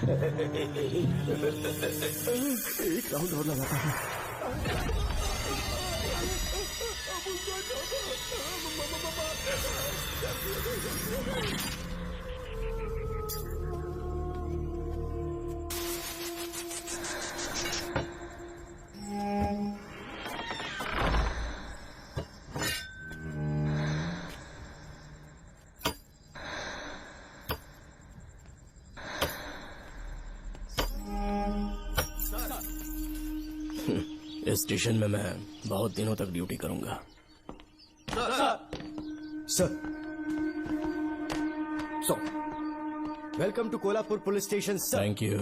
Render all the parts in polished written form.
एक राउंड और लगाता है। इस स्टेशन में मैं बहुत दिनों तक ड्यूटी करूंगा। Sir, welcome to Kolhapur police station sir. Thank you.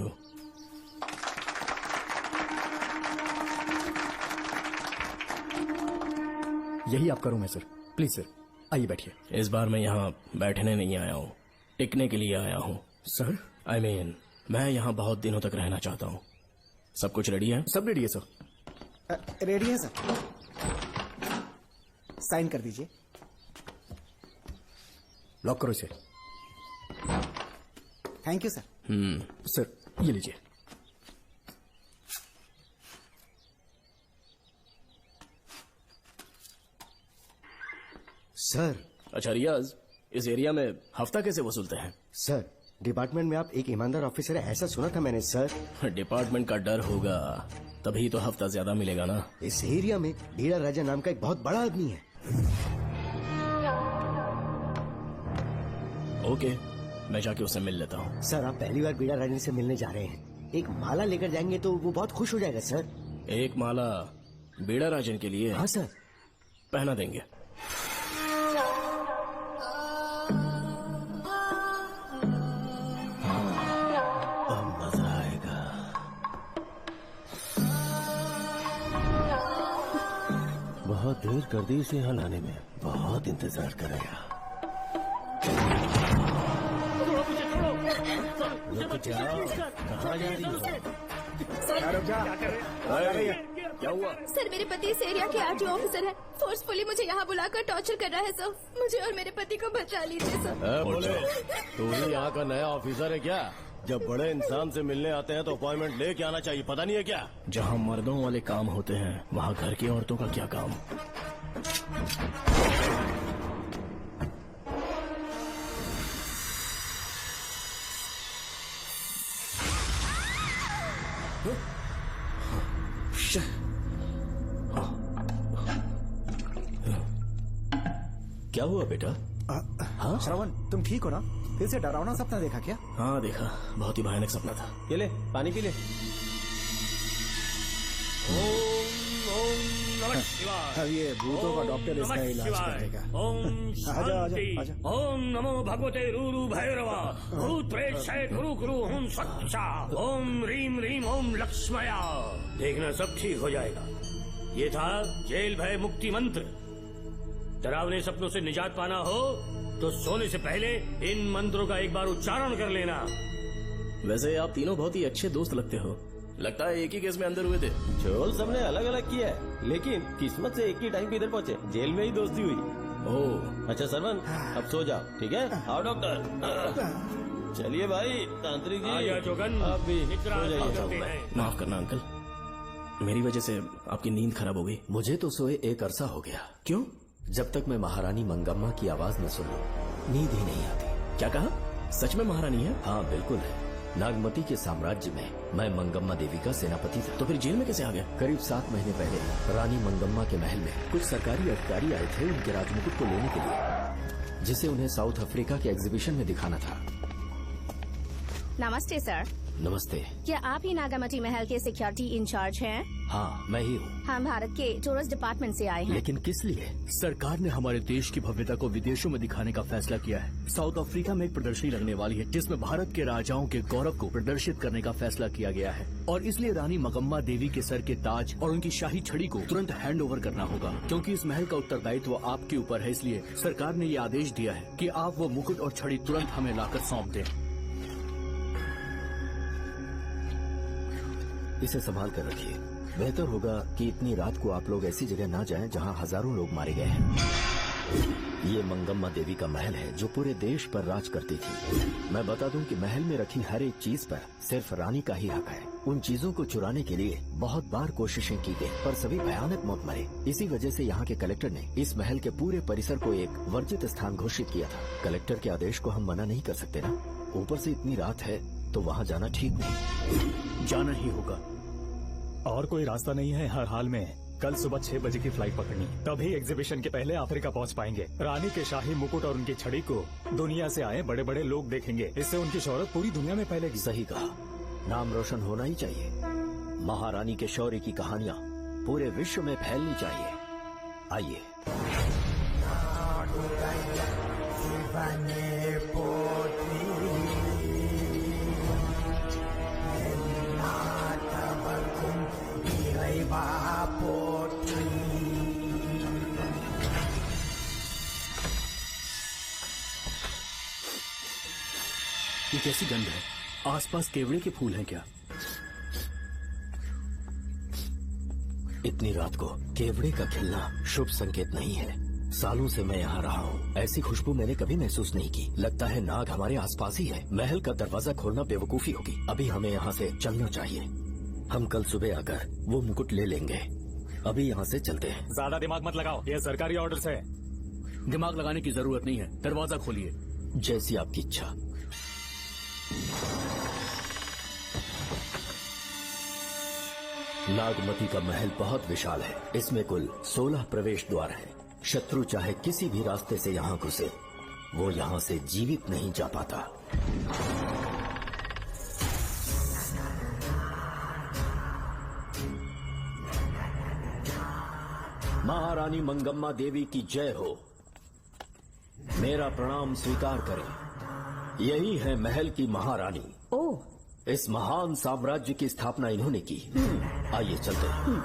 यही आपका रूम है सर। प्लीज सर, आइए बैठिए। इस बार मैं यहाँ बैठने नहीं आया हूँ, टिकने के लिए आया हूँ। सर, I mean, मैं यहाँ बहुत दिनों तक रहना चाहता हूँ। सब कुछ रेडी है? सब रेडी है सर। रेडी है सर। साइन कर दीजिए। लॉक करो इसे। Thank you sir. सर, ये लीजिए। सर। अच्छा रियाज, इस एरिया में हफ्ता कैसे वसूलते हैं? सर, डिपार्टमेंट में आप एक ईमानदार ऑफिसर है ऐसा सुना था मैंने सर। डिपार्टमेंट का डर होगा तभी तो हफ्ता ज्यादा मिलेगा ना। इस एरिया में भीड़ा राजा नाम का एक बहुत बड़ा आदमी है। ओके, मैं जाके उससे मिल लेता हूँ। सर, आप पहली बार भीड़ा राजा से मिलने जा रहे हैं। एक माला लेकर जाएंगे तो वो बहुत खुश हो जाएगा सर। एक माला बीड़ा राजन के लिए? हाँ सर। पहना देंगे। बहुत देर कर दी इसे यहाँ लाने में, बहुत इंतजार करेगा। कहाँ जा रही हो? क्या हुआ? सर, मेरे पति इस एरिया के आरटीओ ऑफिसर है। फोर्सफुली मुझे यहाँ बुलाकर टॉर्चर कर रहा है सर। मुझे और मेरे पति को बचा लीजिए सर। बोले, तू ही यहाँ का नया ऑफिसर है क्या? जब बड़े इंसान से मिलने आते हैं तो अपॉइंटमेंट लेके आना चाहिए, पता नहीं है क्या? जहाँ मर्दों वाले काम होते हैं वहाँ घर की औरतों का क्या काम? क्या हुआ बेटा? हाँ श्रवण, तुम ठीक हो ना? फिर से डरावना सपना देखा क्या? हाँ देखा, बहुत ही भयानक सपना था। ये ले, पानी पी ले। अब ये भूतों का डॉक्टर इसका इलाज करेगा। आजा आजा आजा। ओम नमो भगवते रूरू भैरवा भूत प्रेत शैत गुरु गुरु हुम सच्चा ओम रीम रीम ओम लक्ष्मया। देखना सब ठीक हो जाएगा। ये था जेल भय मुक्ति मंत्र। डरावने सपनों से निजात पाना हो तो सोने से पहले इन मंत्रों का एक बार उच्चारण कर लेना। वैसे आप तीनों बहुत ही अच्छे दोस्त लगते हो। लगता है एक ही केस में अंदर हुए थे। झोल सबने अलग अलग किया है, लेकिन किस्मत से एक ही टाइम पे इधर पहुँचे। जेल में ही दोस्ती हुई। ओह अच्छा सरवन, अब सो जाओ, ठीक है? आओ डॉक्टर। चलिए भाई तांत्रिक जी, जोगन, आप भी निद्रा सो जाइए। माफ करना अंकल, मेरी वजह से आपकी नींद खराब हो गई। मुझे तो सोए एक अरसा हो गया। क्यों? जब तक मैं महारानी मंगम्मा की आवाज न सुनूं, नींद ही नहीं आती। क्या कहा? सच में महारानी है? हाँ बिल्कुल है। नागमती के साम्राज्य में मैं मंगम्मा देवी का सेनापति था। तो फिर जेल में कैसे आ गया? करीब 7 महीने पहले रानी मंगम्मा के महल में कुछ सरकारी अधिकारी आए थे उनके राजमुकुट को लेने के लिए, जिसे उन्हें साउथ अफ्रीका के एग्जीबिशन में दिखाना था। नमस्ते सर। नमस्ते। क्या आप ही नागामती महल के सिक्योरिटी इंचार्ज हैं? हाँ मैं ही हूँ। हम भारत के टूरिस्ट डिपार्टमेंट से आए हैं। लेकिन किस लिए? सरकार ने हमारे देश की भव्यता को विदेशों में दिखाने का फैसला किया है। साउथ अफ्रीका में एक प्रदर्शनी लगने वाली है जिसमें भारत के राजाओं के गौरव को प्रदर्शित करने का फैसला किया गया है, और इसलिए रानी मंगम्मा देवी के सर के ताज और उनकी शाही छड़ी को तुरंत हैंड ओवर करना होगा। क्योंकि इस महल का उत्तरदायित्व आपके ऊपर है, इसलिए सरकार ने ये आदेश दिया है कि आप वो मुकुट और छड़ी तुरंत हमें लाकर सौंप दें। इसे संभाल कर रखिए। बेहतर होगा कि इतनी रात को आप लोग ऐसी जगह ना जाएं जहां हजारों लोग मारे गए हैं। ये मंगम्मा देवी का महल है जो पूरे देश पर राज करती थी। मैं बता दूं कि महल में रखी हर एक चीज पर सिर्फ रानी का ही हक है। उन चीजों को चुराने के लिए बहुत बार कोशिशें की गई, पर सभी भयानक मौत मरे। इसी वजह से यहाँ के कलेक्टर ने इस महल के पूरे परिसर को एक वर्जित स्थान घोषित किया था। कलेक्टर के आदेश को हम मना नहीं कर सकते ना। ऊपर से इतनी रात है तो वहाँ जाना ठीक नहीं। जाना ही होगा। और कोई रास्ता नहीं है। हर हाल में कल सुबह 6 बजे की फ्लाइट पकड़नी, तभी एग्जीबिशन के पहले अफ्रीका पहुंच पाएंगे। रानी के शाही मुकुट और उनकी छड़ी को दुनिया से आए बड़े बड़े लोग देखेंगे। इससे उनकी शोहरत पूरी दुनिया में फैलेगी। सही कहा, नाम रोशन होना ही चाहिए। महारानी के शौर्य की कहानियाँ पूरे विश्व में फैलनी चाहिए। आइए। ये कैसी गंध है? आसपास केवड़े के फूल हैं क्या? इतनी रात को केवड़े का खिलना शुभ संकेत नहीं है। सालों से मैं यहाँ रहा हूँ, ऐसी खुशबू मैंने कभी महसूस नहीं की। लगता है नाग हमारे आसपास ही है। महल का दरवाजा खोलना बेवकूफी होगी। अभी हमें यहाँ से चलना चाहिए। हम कल सुबह आकर वो मुकुट ले लेंगे। अभी यहाँ से चलते हैं। ज्यादा दिमाग मत लगाओ, ये सरकारी ऑर्डर्स है। दिमाग लगाने की जरूरत नहीं है। दरवाजा खोलिए। जैसी आपकी इच्छा। नागमती का महल बहुत विशाल है। इसमें कुल 16 प्रवेश द्वार हैं। शत्रु चाहे किसी भी रास्ते से यहाँ घुसे, वो यहाँ से जीवित नहीं जा पाता। महारानी मंगम्मा देवी की जय हो। मेरा प्रणाम स्वीकार करें। यही है महल की महारानी। ओह, इस महान साम्राज्य की स्थापना इन्होंने की। आइए चलते हैं।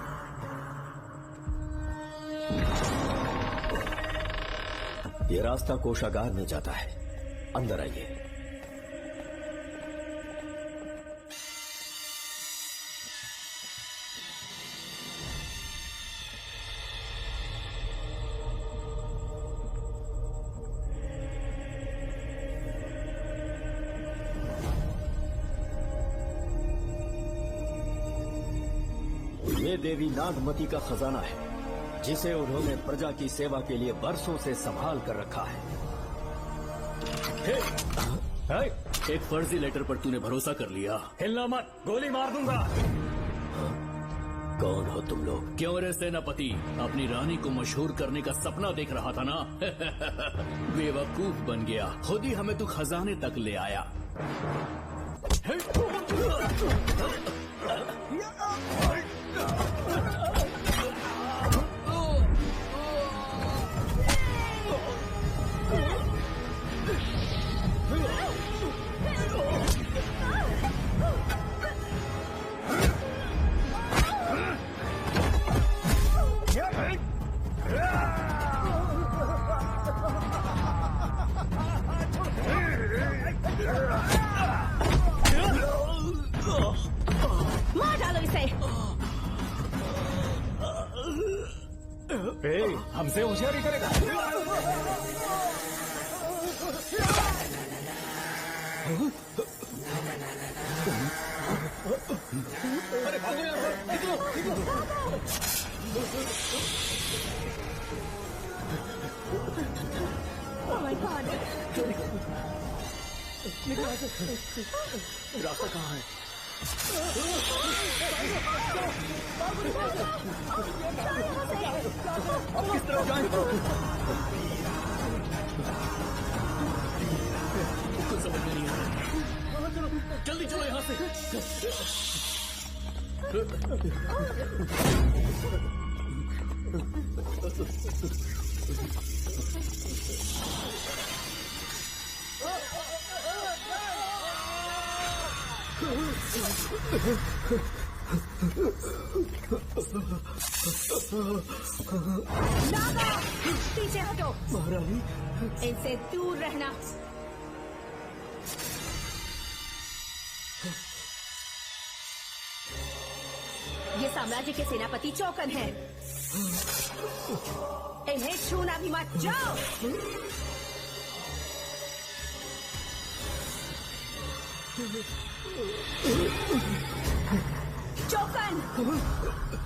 ये रास्ता कोषागार में जाता है। अंदर आइए। ये देवी नागमती का खजाना है, जिसे उन्होंने प्रजा की सेवा के लिए बरसों से संभाल कर रखा है। एक फर्जी लेटर पर तूने भरोसा कर लिया। हिलना मत, गोली मार दूंगा। कौन हो तुम लोग? क्यों रे सेनापति, अपनी रानी को मशहूर करने का सपना देख रहा था ना? बेवकूफ बन गया। खुद ही हमें तू खजाने तक ले आया। मार डालो इसे। हमसे होशियारी करेगा। अरे भागो यार, निकलो, Oh my God! रास्ता कहाँ है? अब किस तरफ जाएं? कुछ समझ में नहीं आ रहा। जल्दी चलो यहाँ से। नागा, पीछे हटो। महारानी, इनसे दूर रहना। ये साम्राज्य के सेनापति चौकन हैं। इन्हें छूना भी मत। जाओ। चौकन।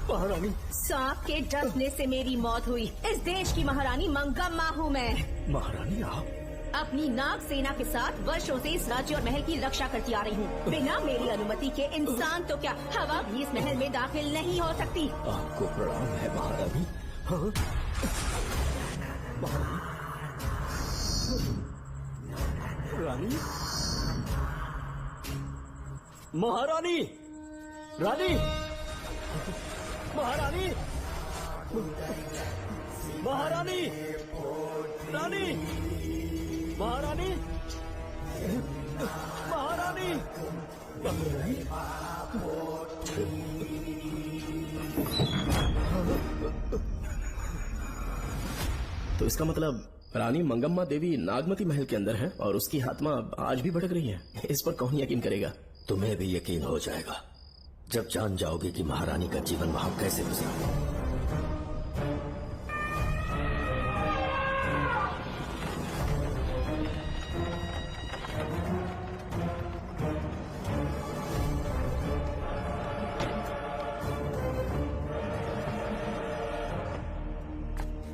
महारानी, सांप के डसने से मेरी मौत हुई। इस देश की महारानी मंगम्मा हूँ मैं। महारानी आप? अपनी नाग सेना के साथ वर्षों से इस राज्य और महल की रक्षा करती आ रही हूँ। बिना मेरी अनुमति के इंसान तो क्या हवा भी इस महल में दाखिल नहीं हो सकती। आपको प्रणाम है महारानी। हाँ? रानी, महारानी, रानी, महारानी, महारानी, रानी, महारानी, महारानी, तो इसका मतलब रानी मंगम्मा देवी नागमती महल के अंदर है और उसकी आत्मा आज भी भटक रही है। इस पर कौन यकीन करेगा? तुम्हें भी यकीन हो जाएगा जब जान जाओगे कि महारानी का जीवन वहां कैसे गुजरा।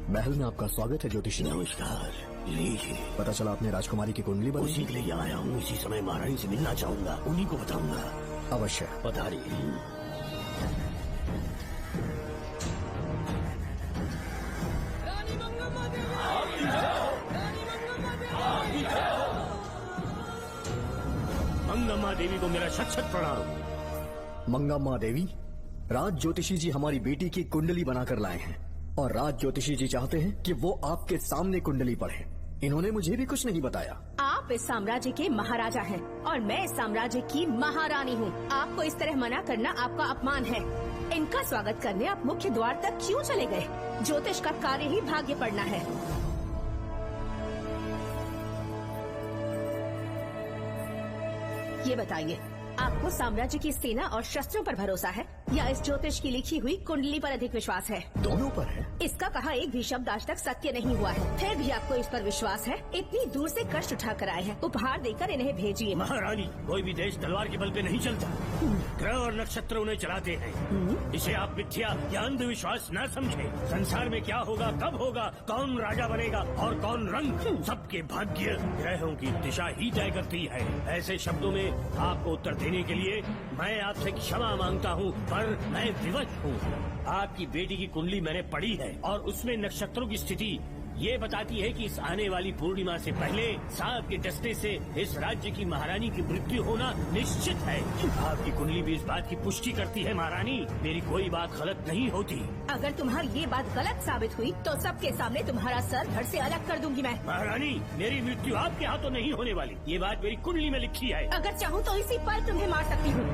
महल में आपका स्वागत है ज्योतिषी। नमस्कार, लीजिए। पता चला आपने राजकुमारी की कुंडली बनी। उसी के लिए आया हूँ। इसी समय महारानी से मिलना चाहूंगा, उन्हीं को बताऊंगा। अवश्य पधारिए। मंगम्मा देवी को मेरा शत शत प्रणाम। मंगम्मा देवी, राज ज्योतिषी जी हमारी बेटी की कुंडली बनाकर लाए हैं और राज ज्योतिषी जी चाहते हैं कि वो आपके सामने कुंडली पढ़े। इन्होंने मुझे भी कुछ नहीं बताया। आप इस साम्राज्य के महाराजा हैं और मैं इस साम्राज्य की महारानी हूँ। आपको इस तरह मना करना आपका अपमान है। इनका स्वागत करने आप मुख्य द्वार तक क्यों चले गए? ज्योतिष का कार्य ही भाग्य पढ़ना है। ये बताइए, आपको साम्राज्य की सेना और शस्त्रों पर भरोसा है या इस ज्योतिष की लिखी हुई कुंडली पर अधिक विश्वास है? दोनों पर है। इसका कहा एक भी शब्द आज तक सत्य नहीं हुआ है, फिर भी आपको इस पर विश्वास है? इतनी दूर से कष्ट उठा कर आए हैं, उपहार देकर इन्हें भेजिए। महारानी, कोई भी देश तलवार के बल पे नहीं चलता। ग्रह और नक्षत्र उन्हें चलाते हैं। इसे आप मिथ्या या अंधविश्वास न समझे। संसार में क्या होगा, कब होगा, कौन राजा बनेगा और कौन रंग, सबके भाग्य ग्रहों की दिशा ही तय करती है। ऐसे शब्दों में आपको उत्तर देने के लिए मैं आपसे क्षमा मांगता हूँ, पर मैं विवश हूँ। आपकी बेटी की कुंडली मैंने पढ़ी है और उसमें नक्षत्रों की स्थिति ये बताती है कि इस आने वाली पूर्णिमा से पहले सांप के डसने से इस राज्य की महारानी की मृत्यु होना निश्चित है। आपकी कुंडली भी इस बात की पुष्टि करती है। महारानी, मेरी कोई बात गलत नहीं होती। अगर तुम्हारी ये बात गलत साबित हुई तो सबके सामने तुम्हारा सर धड़ से अलग कर दूंगी मैं। महारानी, मेरी मृत्यु आपके हाथों नहीं होने वाली, ये बात मेरी कुंडली में लिखी है। अगर चाहूँ तो इसी पल तुम्हें मार सकती हूँ।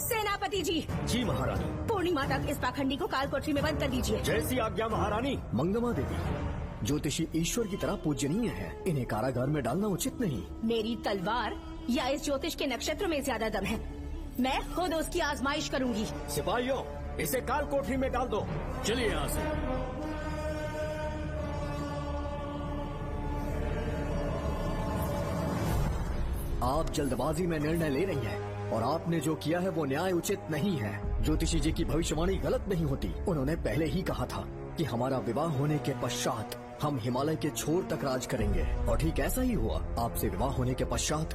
सेनापति जी। जी महारानी। पूर्णिमा तक इस पाखंडी को कालकोठरी में बंद कर दीजिए। जैसी आज्ञा महारानी। मंगम्मा देवी, ज्योतिषी ईश्वर की तरह पूजनीय है, इन्हें कारागार में डालना उचित नहीं। मेरी तलवार या इस ज्योतिष के नक्षत्र में ज्यादा दम है? मैं खुद उसकी आजमाइश करूंगी। सिपाहियों, इसे काल कोठरी में डाल दो। चलिए यहाँ से। आप जल्दबाजी में निर्णय ले रही हैं और आपने जो किया है वो न्याय उचित नहीं है। ज्योतिषी जी की भविष्यवाणी गलत नहीं होती। उन्होंने पहले ही कहा था कि हमारा विवाह होने के पश्चात हम हिमालय के छोर तक राज करेंगे और ठीक ऐसा ही हुआ। आपसे विवाह होने के पश्चात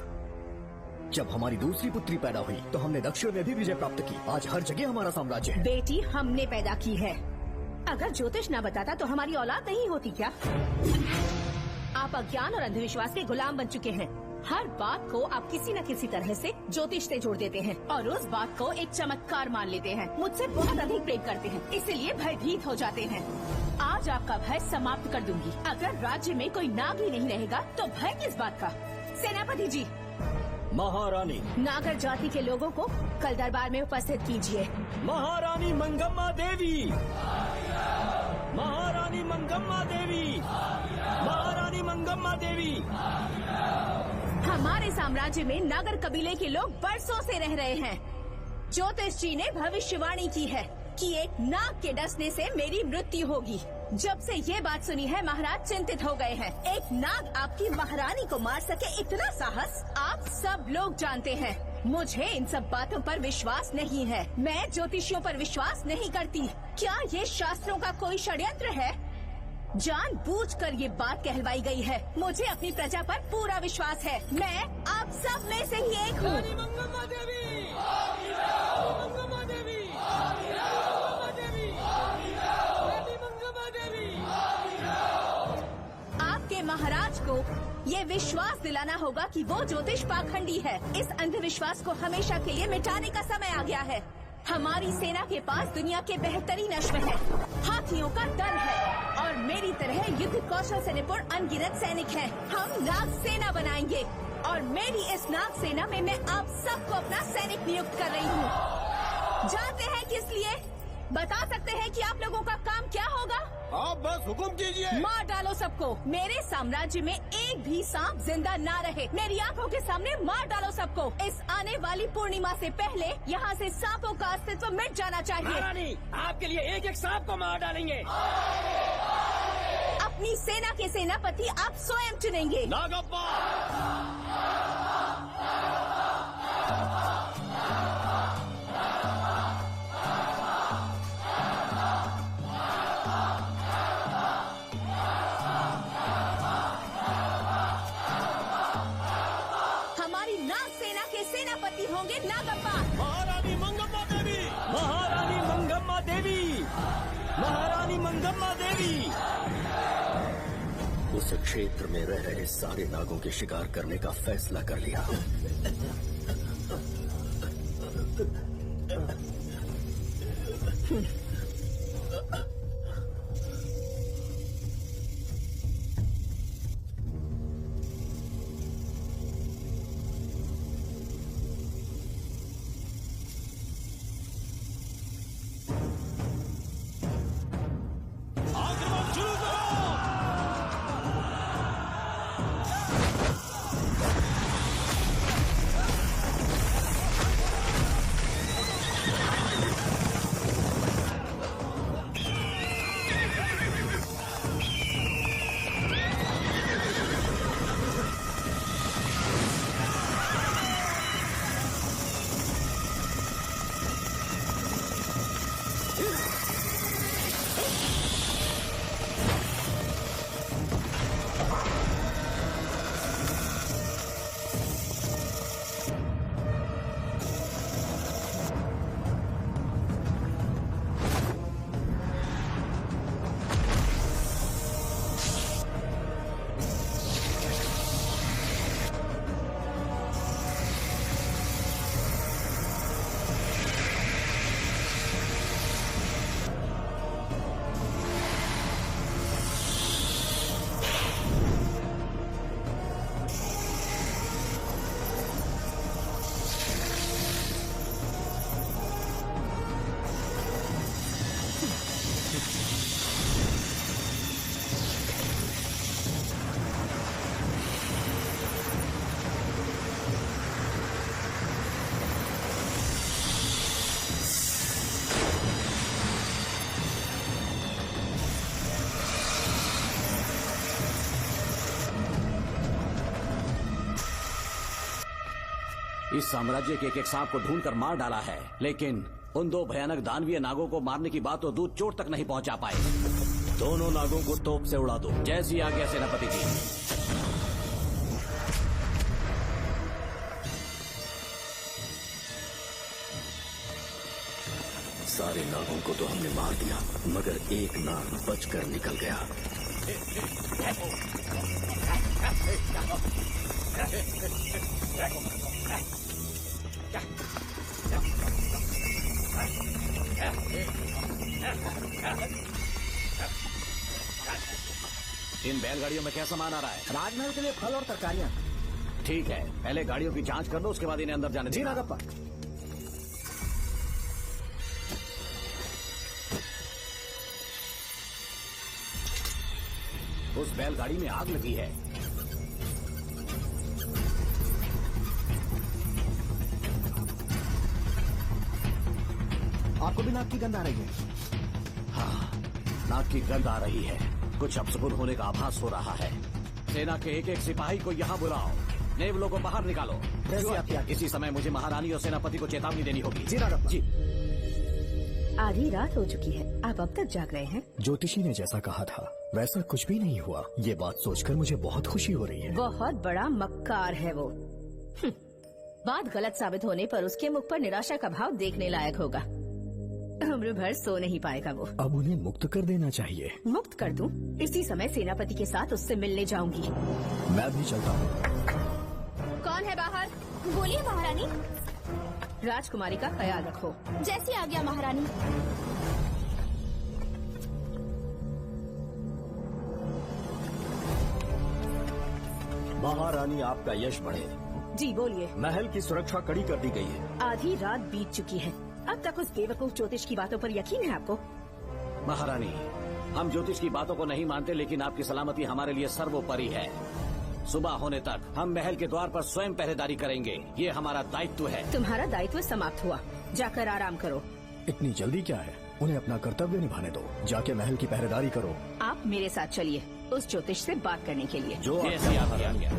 जब हमारी दूसरी पुत्री पैदा हुई तो हमने दक्षिण में भी विजय प्राप्त की। आज हर जगह हमारा साम्राज्य है। बेटी हमने पैदा की है। अगर ज्योतिष न बताता तो हमारी औलाद नहीं होती क्या? आप अज्ञान और अंधविश्वास के गुलाम बन चुके हैं। हर बात को आप किसी न किसी तरह से ज्योतिष से जोड़ देते हैं और उस बात को एक चमत्कार मान लेते हैं। मुझसे बहुत अधिक प्रेम करते हैं, इसीलिए भयभीत हो जाते हैं। आज आपका भय समाप्त कर दूंगी। अगर राज्य में कोई नाग ही नहीं रहेगा तो भय किस बात का? सेनापति जी। महारानी। नागर जाति के लोगों को कल दरबार में उपस्थित कीजिए। महारानी मंगम्मा देवी। महारानी मंगम्मा देवी। महारानी मंगम्मा देवी। हमारे साम्राज्य में नागर कबीले के लोग बरसों से रह रहे हैं। ज्योतिष जी ने भविष्यवाणी की है कि एक नाग के डसने से मेरी मृत्यु होगी। जब से ये बात सुनी है महाराज चिंतित हो गए हैं। एक नाग आपकी महारानी को मार सके इतना साहस आप सब लोग जानते हैं। मुझे इन सब बातों पर विश्वास नहीं है। मैं ज्योतिषियों पर विश्वास नहीं करती। क्या ये शास्त्रों का कोई षड्यंत्र है? जानबूझकर ये बात कहलवाई गई है। मुझे अपनी प्रजा पर पूरा विश्वास है। मैं आप सब में से ही एक हूँ। आपके महाराज को ये विश्वास दिलाना होगा कि वो ज्योतिष पाखंडी है। इस अंधविश्वास को हमेशा के लिए मिटाने का समय आ गया है। हमारी सेना के पास दुनिया के बेहतरीन अश्व है, हाथियों का दल है और मेरी तरह युद्ध कौशल से निपुण अनगिनत सैनिक हैं। हम नाग सेना बनाएंगे और मेरी इस नाग सेना में मैं आप सबको अपना सैनिक नियुक्त कर रही हूँ। जानते हैं किस लिए? बता सकते हैं कि आप लोगों का काम क्या होगा? आप बस हुक्म कीजिए। मार डालो सबको। मेरे साम्राज्य में एक भी सांप जिंदा ना रहे। मेरी आंखों के सामने मार डालो सबको। इस आने वाली पूर्णिमा से पहले यहाँ से सांपों का अस्तित्व मिट जाना चाहिए। महारानी, आपके लिए एक एक सांप को मार डालेंगे। अपनी सेना के सेनापति आप स्वयं चुनेंगे। नागप्पा! सेनापति होंगे नागप्पा। महारानी मंगम्मा देवी, महारानी मंगम्मा देवी, महारानी मंगम्मा देवी। उस क्षेत्र में रह रहे सारे नागों के शिकार करने का फैसला कर लिया। इस साम्राज्य के एक सांप को ढूंढकर मार डाला है, लेकिन उन दो भयानक दानवीय नागों को मारने की बात तो दूध चोट तक नहीं पहुंचा पाए। दोनों नागों को तोप से उड़ा दो। जैसी आज्ञा सेनापति जी। सारे नागों को तो हमने मार दिया, मगर एक नाग बचकर निकल गया। इन बैलगाड़ियों में क्या सामान आ रहा है? राजमहल के लिए फल और तरकारियां। ठीक है, पहले गाड़ियों की जांच कर लो, उसके बाद इन्हें अंदर जाने जी देना। नागप्पा। उस बैलगाड़ी में आग लगी है। आपको भी नाक की गंध आ रही है? हाँ, नाक की गंध आ रही है। कुछ अपशकुन होने का आभास हो रहा है। सेना के एक एक सिपाही को यहाँ बुलाओ, नेवलों को बाहर निकालो। जैसे आपकी आज्ञा। इसी समय मुझे महारानी और सेनापति को चेतावनी देनी होगी। जी नागप्पा। जी। आधी रात हो चुकी है, आप अब तक जाग रहे हैं? ज्योतिषी ने जैसा कहा था वैसा कुछ भी नहीं हुआ। ये बात सोचकर मुझे बहुत खुशी हो रही है। बहुत बड़ा मक्कार है वो। बात गलत साबित होने पर उसके मुख पर निराशा का भाव देखने लायक होगा। उम्र भर सो नहीं पाएगा वो। अब उन्हें मुक्त कर देना चाहिए। मुक्त कर दूं? इसी समय सेनापति के साथ उससे मिलने जाऊंगी। मैं भी चलता हूँ। कौन है बाहर? बोलिए महारानी। राजकुमारी का ख्याल रखो। जैसी आज्ञा महारानी। महारानी आपका यश बढ़े। जी बोलिए। महल की सुरक्षा कड़ी कर दी गई है। आधी रात बीत चुकी है, अब तक उस बेवकूफ ज्योतिष की बातों पर यकीन है आपको? महारानी, हम ज्योतिष की बातों को नहीं मानते, लेकिन आपकी सलामती हमारे लिए सर्वोपरि है। सुबह होने तक हम महल के द्वार पर स्वयं पहरेदारी करेंगे, ये हमारा दायित्व है। तुम्हारा दायित्व समाप्त हुआ, जाकर आराम करो। इतनी जल्दी क्या है? उन्हें अपना कर्तव्य निभाने दो। जाके महल की पहरेदारी करो। आप मेरे साथ चलिए उस ज्योतिष से बात करने के लिए। जो जैसी आपकी आज्ञा।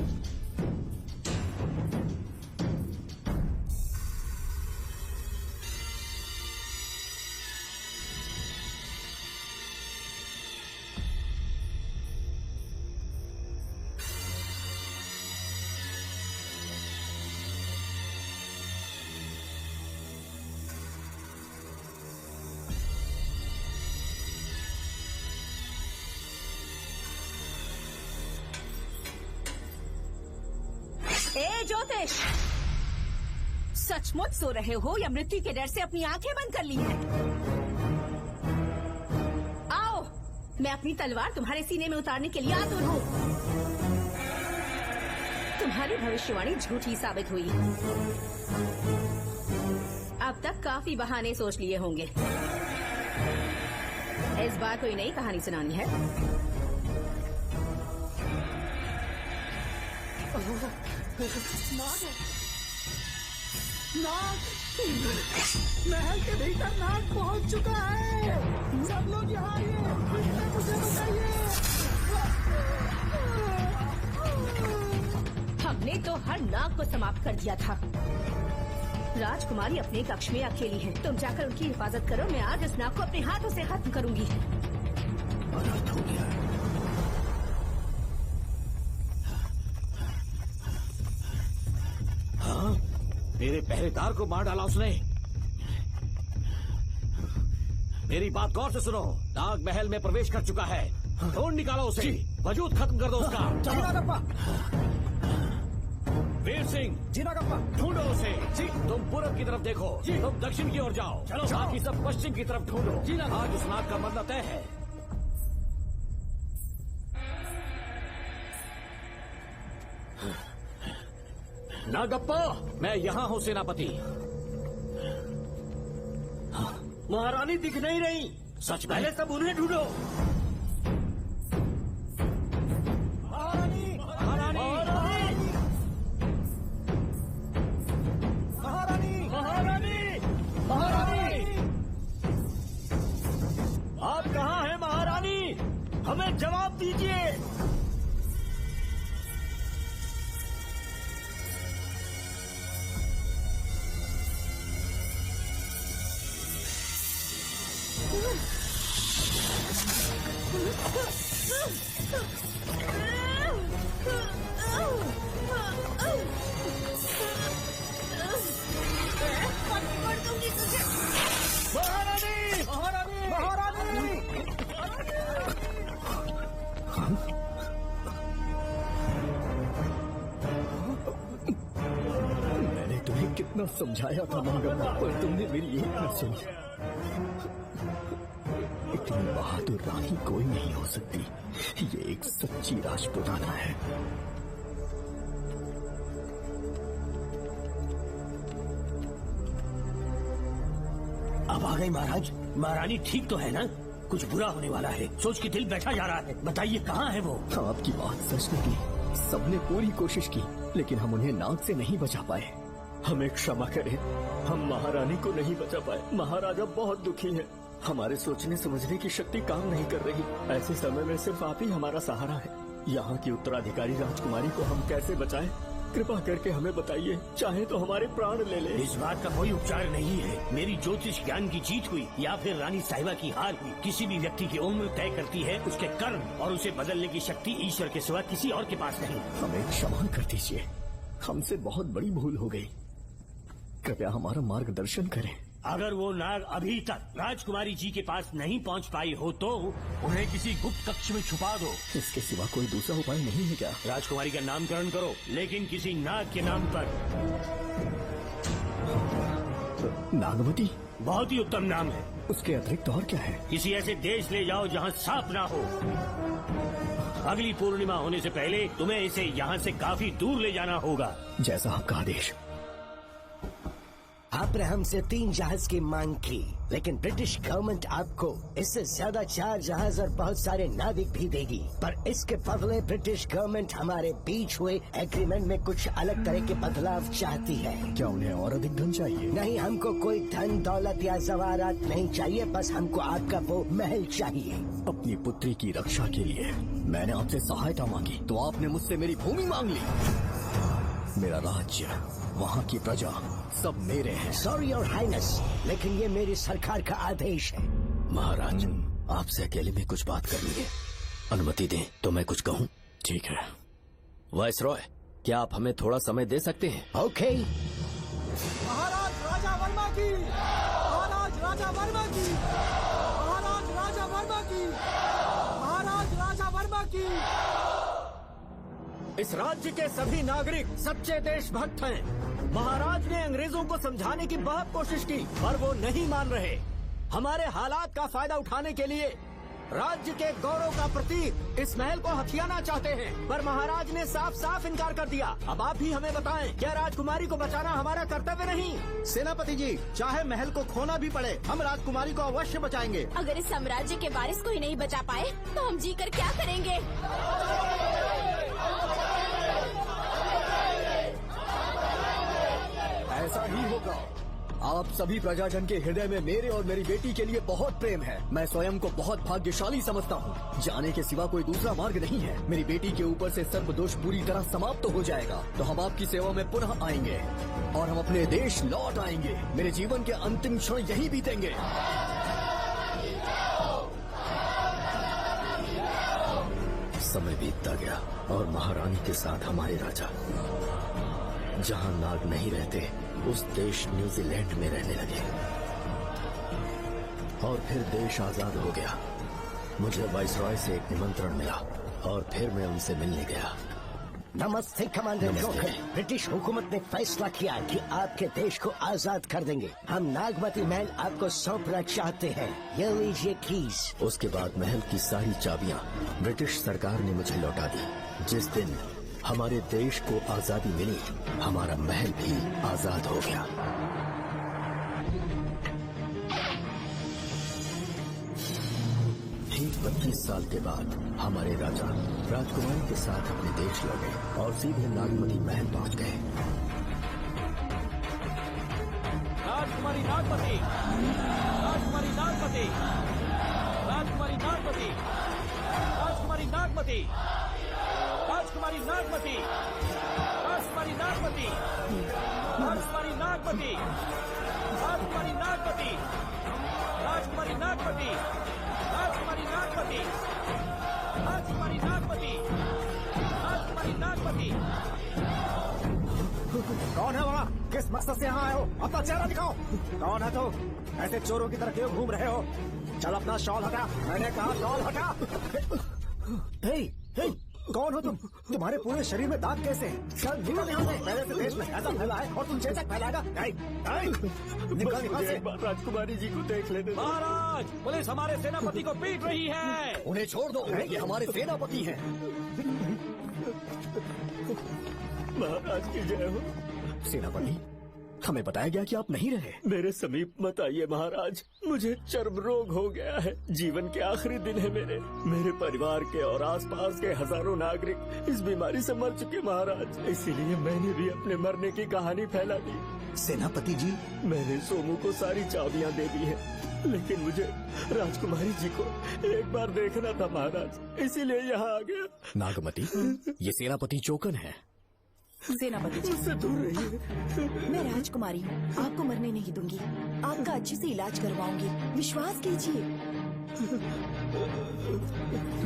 ए ज्योतिष, सचमुच सो रहे हो या मृत्यु के डर से अपनी आंखें बंद कर ली हैं? आओ, मैं अपनी तलवार तुम्हारे सीने में उतारने के लिए आतुर हूँ। तुम्हारी भविष्यवाणी झूठी साबित हुई। अब तक काफी बहाने सोच लिए होंगे। इस बार कोई नई कहानी सुनानी है? नाग है। नाग! महल के भीतर नाग पहुंच चुका है। सब लोग यहाँ आइए, मुझे बताइए। हमने तो हर नाग को समाप्त कर दिया था। राजकुमारी अपने कक्ष में अकेली है, तुम जाकर उनकी हिफाजत करो। मैं आज इस नाग को अपने हाथों से खत्म करूंगी। अनर्थ हो गया। हाँ? मेरे पहरेदार को मार डाला उसने। मेरी बात गौर से सुनो, नाग महल में प्रवेश कर चुका है। ढूंढ निकालो उसे, वजूद खत्म कर दो उसका। जी नागप्पा। वीर सिंह, जी नागप्पा। ढूंढो उसे। जी। तुम पूरब की तरफ देखो, तुम दक्षिण की ओर जाओ। चलो, बाकी सब पश्चिम की तरफ ढूंढो। जी ना। आज उस नाग का मरना तय है। नागप्पा, मैं यहाँ हूँ सेनापति। महारानी दिख नहीं रही। सच पहले में? सब उन्हें ढूंढो। महारानी! महारानी! महारानी! महारानी! महारानी! आप कहाँ हैं महारानी? हमें जवाब दीजिए। महारानी! महारानी! महारानी! मैंने तुम्हें कितना समझाया था मंगम्मा, पर तुमने मेरी एक न सुनी। इतनी बहादुर रानी कोई नहीं हो सकती। ये एक सच्ची राजपुताना है। अब आ गई महाराज। महारानी ठीक तो है ना? कुछ बुरा होने वाला है, सोच के दिल बैठा जा रहा है। बताइए कहाँ है वो? आपकी बात सच निकली। सबने पूरी कोशिश की, लेकिन हम उन्हें नाग से नहीं बचा पाए। हमें क्षमा करें, हम महारानी को नहीं बचा पाए। महाराजा बहुत दुखी है, हमारे सोचने समझने की शक्ति काम नहीं कर रही। ऐसे समय में सिर्फ आप ही हमारा सहारा है। यहाँ की उत्तराधिकारी राजकुमारी को हम कैसे बचाएं? कृपा करके हमें बताइए, चाहे तो हमारे प्राण ले ले। इस बात का कोई उपचार नहीं है। मेरी ज्योतिष ज्ञान की जीत हुई या फिर रानी साहिबा की हार हुई, किसी भी व्यक्ति की उम्र तय करती है उसके कर्म, और उसे बदलने की शक्ति ईश्वर के सिवा किसी और के पास नहीं। हमें क्षमा कर दीजिए, हमसे बहुत बड़ी भूल हो गई। कृपया हमारा मार्गदर्शन करें। अगर वो नाग अभी तक राजकुमारी जी के पास नहीं पहुंच पाई हो तो उन्हें किसी गुप्त कक्ष में छुपा दो। इसके सिवा कोई दूसरा उपाय नहीं है क्या? राजकुमारी का नामकरण करो, लेकिन किसी नाग के नाम पर। नागवती बहुत ही उत्तम नाम है। उसके अतिरिक्त और क्या है? किसी ऐसे देश ले जाओ जहाँ सांप ना हो। अगली पूर्णिमा होने से पहले तुम्हें इसे यहाँ से काफी दूर ले जाना होगा। जैसा आपका आदेश। आपने हमसे 3 जहाज की मांग की, लेकिन ब्रिटिश गवर्नमेंट आपको इससे ज्यादा 4 जहाज और बहुत सारे नाविक भी देगी। पर इसके बदले ब्रिटिश गवर्नमेंट हमारे बीच हुए एग्रीमेंट में कुछ अलग तरह के बदलाव चाहती है। क्या उन्हें और अधिक धन चाहिए? नहीं, हमको कोई धन दौलत या जवाहरात नहीं चाहिए, बस हमको आपका वो महल चाहिए। अपनी पुत्री की रक्षा के लिए मैंने आपसे सहायता मांगी तो आपने मुझसे मेरी भूमि मांग ली। मेरा राज्य, वहाँ की प्रजा सब मेरे हैं। सॉरी योर हाइनेस, लेकिन ये मेरी सरकार का आदेश है। महाराज, आपसे अकेले में कुछ बात करनी है, अनुमति दें तो मैं कुछ कहूँ? ठीक है। वाइसरॉय, क्या आप हमें थोड़ा समय दे सकते हैं? ओके। महाराज राजा वर्मा की, महाराज राजा वर्मा की, महाराज राजा वर्मा की, महाराज राजा वर्मा की। इस राज्य के सभी नागरिक सच्चे देशभक्त हैं। महाराज ने अंग्रेजों को समझाने की बहुत कोशिश की, पर वो नहीं मान रहे। हमारे हालात का फायदा उठाने के लिए राज्य के गौरव का प्रतीक इस महल को हथियाना चाहते हैं, पर महाराज ने साफ साफ इनकार कर दिया। अब आप ही हमें बताएं, क्या राजकुमारी को बचाना हमारा कर्तव्य नहीं? सेनापति जी, चाहे महल को खोना भी पड़े, हम राजकुमारी को अवश्य बचाएंगे। अगर इस साम्राज्य के वारिस को ही नहीं बचा पाए तो हम जीकर क्या करेंगे? ऐसा ही होगा। आप सभी प्रजाजन के हृदय में मेरे और मेरी बेटी के लिए बहुत प्रेम है। मैं स्वयं को बहुत भाग्यशाली समझता हूँ। जाने के सिवा कोई दूसरा मार्ग नहीं है। मेरी बेटी के ऊपर से सर्पदोष पूरी तरह समाप्त हो जाएगा तो हम आपकी सेवा में पुनः आएंगे और हम अपने देश लौट आएंगे। मेरे जीवन के अंतिम क्षण यही बीतेंगे। समय बीतता गया और महारानी के साथ हमारे राजा जहाँ नाग नहीं रहते उस देश न्यूजीलैंड में रहने लगे और फिर देश आजाद हो गया। मुझे वाइसरॉय से एक निमंत्रण मिला और फिर मैं उनसे मिलने गया। नमस्ते कमांडर जोकर। ब्रिटिश हुकूमत ने फैसला किया कि आपके देश को आजाद कर देंगे। हम नागमती महल आपको सौंपना चाहते हैं। ये लीजिए कीज। उसके बाद महल की सारी चाबियां ब्रिटिश सरकार ने मुझे लौटा दी। जिस दिन हमारे देश को आजादी मिली, हमारा महल भी आजाद हो गया। ठीक 25 साल के बाद हमारे राजा राजकुमारी के साथ अपने देश लौटे और सीधे नागमती महल पहुंच गए। राजकुमारी नागमती, राजकुमारी नागमती, राजकुमारी नागमती, राजकुमारी नागमती, राजकुमारी नागमती, राजकुमारी नागमती, राजकुमारी नागमती, राजकुमारी नागमती, राजकुमारी नागमती, राजकुमारी नागमती, राजकुमारी नागमती, राजकुमारी नागमती। कौन है वहाँ? किस मकसद से यहाँ आए हो? अपना चेहरा दिखाओ। कौन है तो? ऐसे चोरों की तरह क्यों घूम रहे हो? चल अपना शॉल हटा। मैंने कहा शॉल हटा। हे, हे, कौन हो तुम? तुम्हारे पूरे शरीर में दाग कैसे हैं? चल निकल यहाँ से। पहले से देश में ऐसा फैला है और तुम चेचक फैलाएगा? निकल यहाँ से। राजकुमारी जी को देख लेते। महाराज, पुलिस हमारे सेनापति को पीट रही है। उन्हें छोड़ दो, ये हमारे सेनापति हैं। महाराज की जय हो। सेनापति, हमें बताया गया कि आप नहीं रहे। मेरे समीप मत आइए महाराज, मुझे चर्म रोग हो गया है। जीवन के आखिरी दिन है मेरे परिवार के और आसपास के हजारों नागरिक इस बीमारी से मर चुके महाराज। इसीलिए मैंने भी अपने मरने की कहानी फैला दी। सेनापति जी, मैंने सोमू को सारी चाबियां दे दी है, लेकिन मुझे राजकुमारी जी को एक बार देखना था महाराज, इसीलिए यहाँ आ गया। नागमती, ये सेनापति चोकन है। सेनापति जी, उससे दूर रहिए। मैं राजकुमारी हूँ, आपको मरने नहीं दूंगी। आपका अच्छे से इलाज करवाऊंगी, विश्वास कीजिए।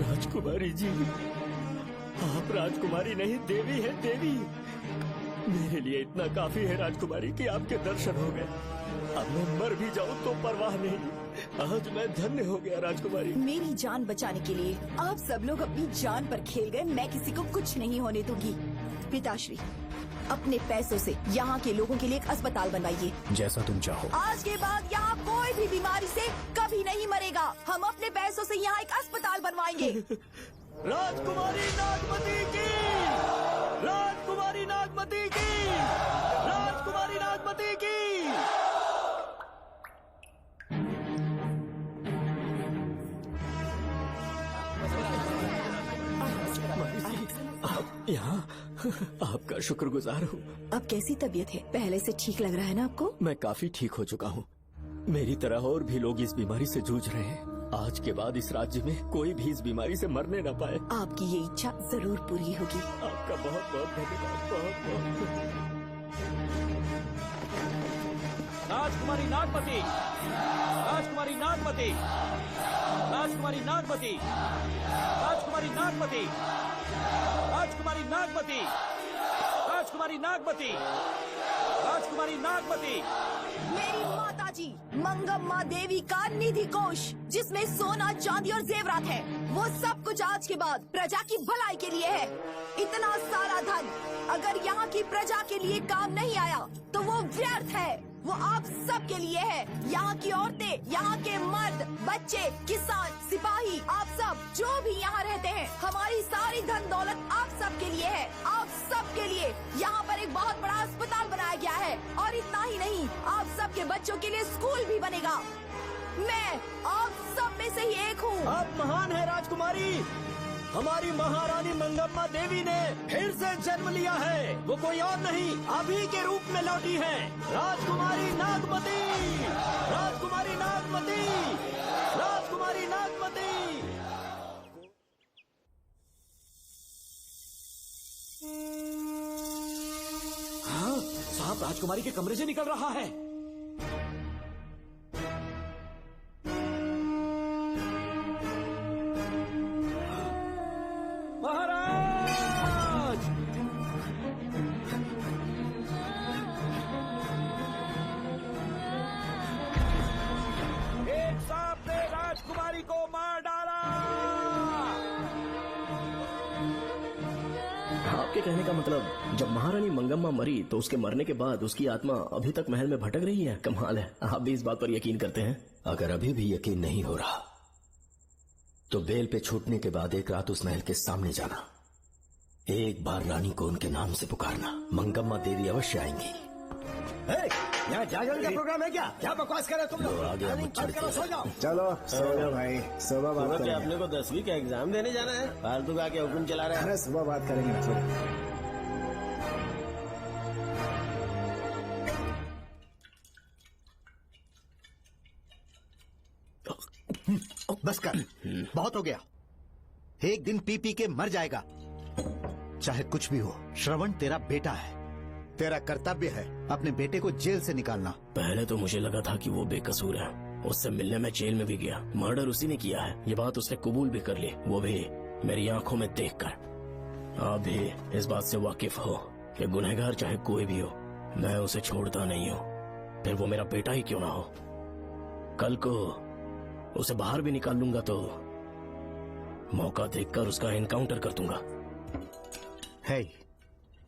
राजकुमारी जी, आप राजकुमारी नहीं देवी है, देवी। मेरे लिए इतना काफी है राजकुमारी कि आपके दर्शन हो गए। अब मैं मर भी जाऊँ तो परवाह नहीं। आज मैं धन्य हो गया राजकुमारी। मेरी जान बचाने के लिए आप सब लोग अपनी जान पर खेल गए। मैं किसी को कुछ नहीं होने दूंगी। पिताश्री, अपने पैसों से यहाँ के लोगों के लिए एक अस्पताल बनवाइए। जैसा तुम चाहो। आज के बाद यहाँ कोई भी बीमारी से कभी नहीं मरेगा। हम अपने पैसों से यहाँ एक अस्पताल बनवाएंगे। राजकुमारी नागमती की, राजकुमारी नागमती की, राजकुमारी नागमती की। आप यहाँ, आपका शुक्रगुजार हूँ। अब कैसी तबीयत है? पहले से ठीक लग रहा है ना आपको? मैं काफी ठीक हो चुका हूँ। मेरी तरह और भी लोग इस बीमारी से जूझ रहे हैं। आज के बाद इस राज्य में कोई भी इस बीमारी से मरने न पाए। आपकी ये इच्छा जरूर पूरी होगी। आपका बहुत बहुत धन्यवाद, बहुत बहुत। राजकुमारी नागमती, राजकुमारी नागमती, राजकुमारी नागमती, राजकुमारी नागमती, राजकुमारी नागमती, राजकुमारी नागमती, राजकुमारी नागमती। मेरी माताजी मंगम्मा देवी का निधि कोष, जिसमें सोना, चांदी और जेवरात है, वो सब कुछ आज के बाद प्रजा की भलाई के लिए है। इतना सारा धन अगर यहाँ की प्रजा के लिए काम नहीं आया तो वो व्यर्थ है। वो आप सब के लिए है। यहाँ की औरतें, यहाँ के मर्द, बच्चे, किसान, सिपाही, आप सब जो भी यहाँ रहते हैं, हमारी सारी धन दौलत आप सब के लिए है। आप सब के लिए यहाँ पर एक बहुत बड़ा अस्पताल बनाया गया है। और इतना ही नहीं, आप सब के बच्चों के लिए स्कूल भी बनेगा। मैं आप सब में से ही एक हूँ। आप महान है राजकुमारी। हमारी महारानी मंगम्मा देवी ने फिर से जन्म लिया है। वो कोई और नहीं, आप ही के रूप में लौटी है। राजकुमारी नागमती, राजकुमारी नागमती, राजकुमारी नागमती। हाँ, साहब राजकुमारी के कमरे से निकल रहा है। महाराज, एक सांप ने राजकुमारी को मार डाला। आपके कहने का मतलब जब महारानी मंगम्मा मरी तो उसके मरने के बाद उसकी आत्मा अभी तक महल में भटक रही है? कमाल है, आप भी इस बात पर यकीन करते हैं? अगर अभी भी यकीन नहीं हो रहा तो बेल पे छूटने के बाद एक रात उस महल के सामने जाना, एक बार रानी को उनके नाम से पुकारना। मंगम्मा देवी अवश्य आएंगी। यहाँ जागरण का प्रोग्राम है क्या? क्या बकवास कर रहे हो तुम लोग? सो जाओ। चलो सो जाओ भाई, सुबह बात करेंगे। अपने को 10वीं का एग्जाम देने जाना है? फालतू का क्या हुक्म चला रहे हैं? सुबह बात करेंगे ना। बस कर, बहुत हो गया। एक दिन पी पी के मर जाएगा। चाहे कुछ भी हो, श्रवण तेरा बेटा है। तेरा कर्तव्य है अपने बेटे को जेल से निकालना। पहले तो मुझे लगा था कि वो बेकसूर है, उससे मिलने में जेल में भी गया। मर्डर उसी ने किया है, ये बात उसने कबूल भी कर ली, वो भी मेरी आंखों में देखकर। आप भी इस बात से वाकिफ हो कि गुनहगार चाहे कोई भी हो, मैं उसे छोड़ता नहीं हूँ, फिर वो मेरा बेटा ही क्यों ना हो। कल को उसे बाहर भी निकाल लूंगा तो मौका देखकर उसका एनकाउंटर कर दूंगा। है,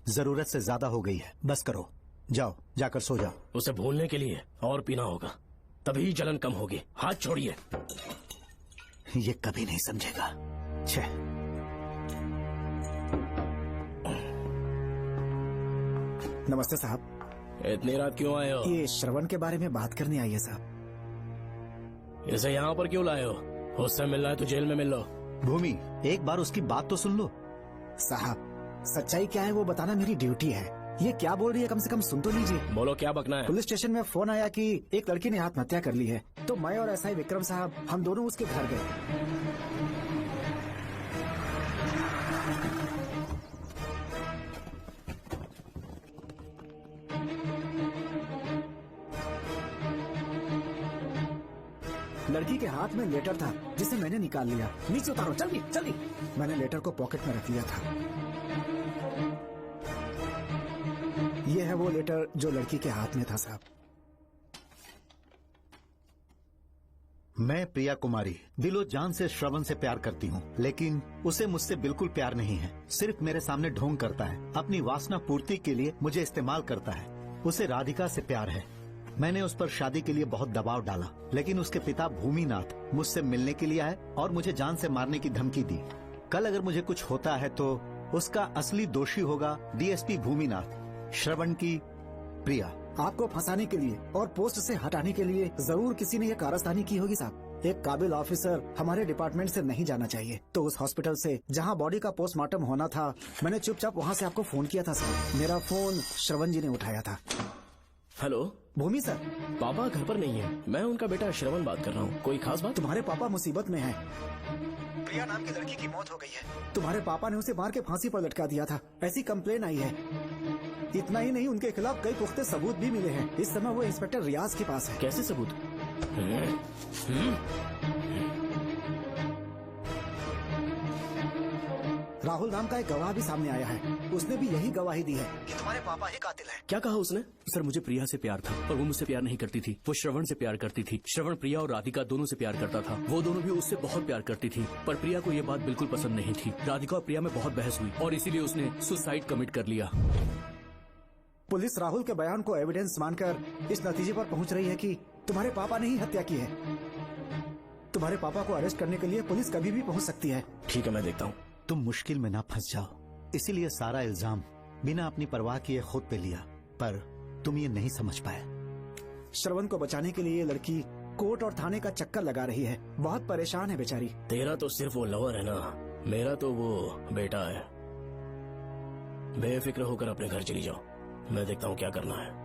जरूरत से ज्यादा हो गई है, बस करो। जाओ, जाकर सो जाओ। उसे भूलने के लिए और पीना होगा, तभी जलन कम होगी। हाथ छोड़िए। ये कभी नहीं समझेगा। छे। नमस्ते साहब। इतनी रात क्यों आए हो? ये श्रवण के बारे में बात करने आई है साहब। इसे यहाँ पर क्यों लाए हो? उससे मिलना है तो जेल में मिल लो। भूमि, एक बार उसकी बात तो सुन लो। साहब, सच्चाई क्या है वो बताना मेरी ड्यूटी है। ये क्या बोल रही है, कम से कम सुन तो लीजिए। बोलो, क्या बकना है? पुलिस स्टेशन में फोन आया कि एक लड़की ने आत्महत्या कर ली है, तो मैं और एसआई विक्रम साहब हम दोनों उसके घर गए। लड़की के हाथ में लेटर था जिसे मैंने निकाल लिया। नीचे उतारो, जल्दी जल्दी। मैंने लेटर को पॉकेट में रख लिया था। ये है वो लेटर जो लड़की के हाथ में था साहब। मैं प्रिया कुमारी दिलो जान से श्रवण से प्यार करती हूँ, लेकिन उसे मुझसे बिल्कुल प्यार नहीं है। सिर्फ मेरे सामने ढोंग करता है, अपनी वासना पूर्ति के लिए मुझे इस्तेमाल करता है। उसे राधिका से प्यार है। मैंने उस पर शादी के लिए बहुत दबाव डाला, लेकिन उसके पिता भूमिनाथ मुझसे मिलने के लिए आए और मुझे जान से मारने की धमकी दी। कल अगर मुझे कुछ होता है तो उसका असली दोषी होगा डीएसपी भूमिनाथ। श्रवण की प्रिया। आपको फंसाने के लिए और पोस्ट से हटाने के लिए जरूर किसी ने ये कारस्तानी की होगी साहब। एक काबिल ऑफिसर हमारे डिपार्टमेंट से नहीं जाना चाहिए। तो उस हॉस्पिटल से जहां बॉडी का पोस्टमार्टम होना था, मैंने चुपचाप वहां से आपको फोन किया था साहब। मेरा फोन श्रवण जी ने उठाया था। हेलो भूमि सर। पापा घर पर नहीं है, मैं उनका बेटा श्रवण बात कर रहा हूँ। कोई खास बात? तुम्हारे पापा मुसीबत में हैं। प्रिया नाम की लड़की की मौत हो गई है। तुम्हारे पापा ने उसे मार के फांसी पर लटका दिया था, ऐसी कंप्लेन आई है। इतना ही नहीं, उनके खिलाफ कई पुख्ते सबूत भी मिले हैं। इस समय वो इंस्पेक्टर रियाज के पास है। कैसे सबूत? राहुल नाम का एक गवाह भी सामने आया है। उसने भी यही गवाही दी है कि तुम्हारे पापा ही कातिल हैं। क्या कहा उसने? सर, मुझे प्रिया से प्यार था, पर वो मुझसे प्यार नहीं करती थी। वो श्रवण से प्यार करती थी। श्रवण प्रिया और राधिका दोनों से प्यार करता था। वो दोनों भी उससे बहुत प्यार करती थी, पर प्रिया को ये बात बिल्कुल पसंद नहीं थी। राधिका और प्रिया में बहुत बहस हुई और इसीलिए उसने सुसाइड कमिट कर लिया। पुलिस राहुल के बयान को एविडेंस मानकर इस नतीजे पर पहुंच रही है कि तुम्हारे पापा ने ही हत्या की है। तुम्हारे पापा को अरेस्ट करने के लिए पुलिस कभी भी पहुंच सकती है। ठीक है, मैं देखता हूँ। तुम मुश्किल में ना फंस जाओ, इसीलिए सारा इल्जाम बिना अपनी परवाह किए खुद पे लिया, पर तुम ये नहीं समझ पाए। श्रवण को बचाने के लिए ये लड़की कोर्ट और थाने का चक्कर लगा रही है। बहुत परेशान है बेचारी। तेरा तो सिर्फ वो लवर है ना, मेरा तो वो बेटा है। बेफिक्र होकर अपने घर चली जाओ, मैं देखता हूँ क्या करना है।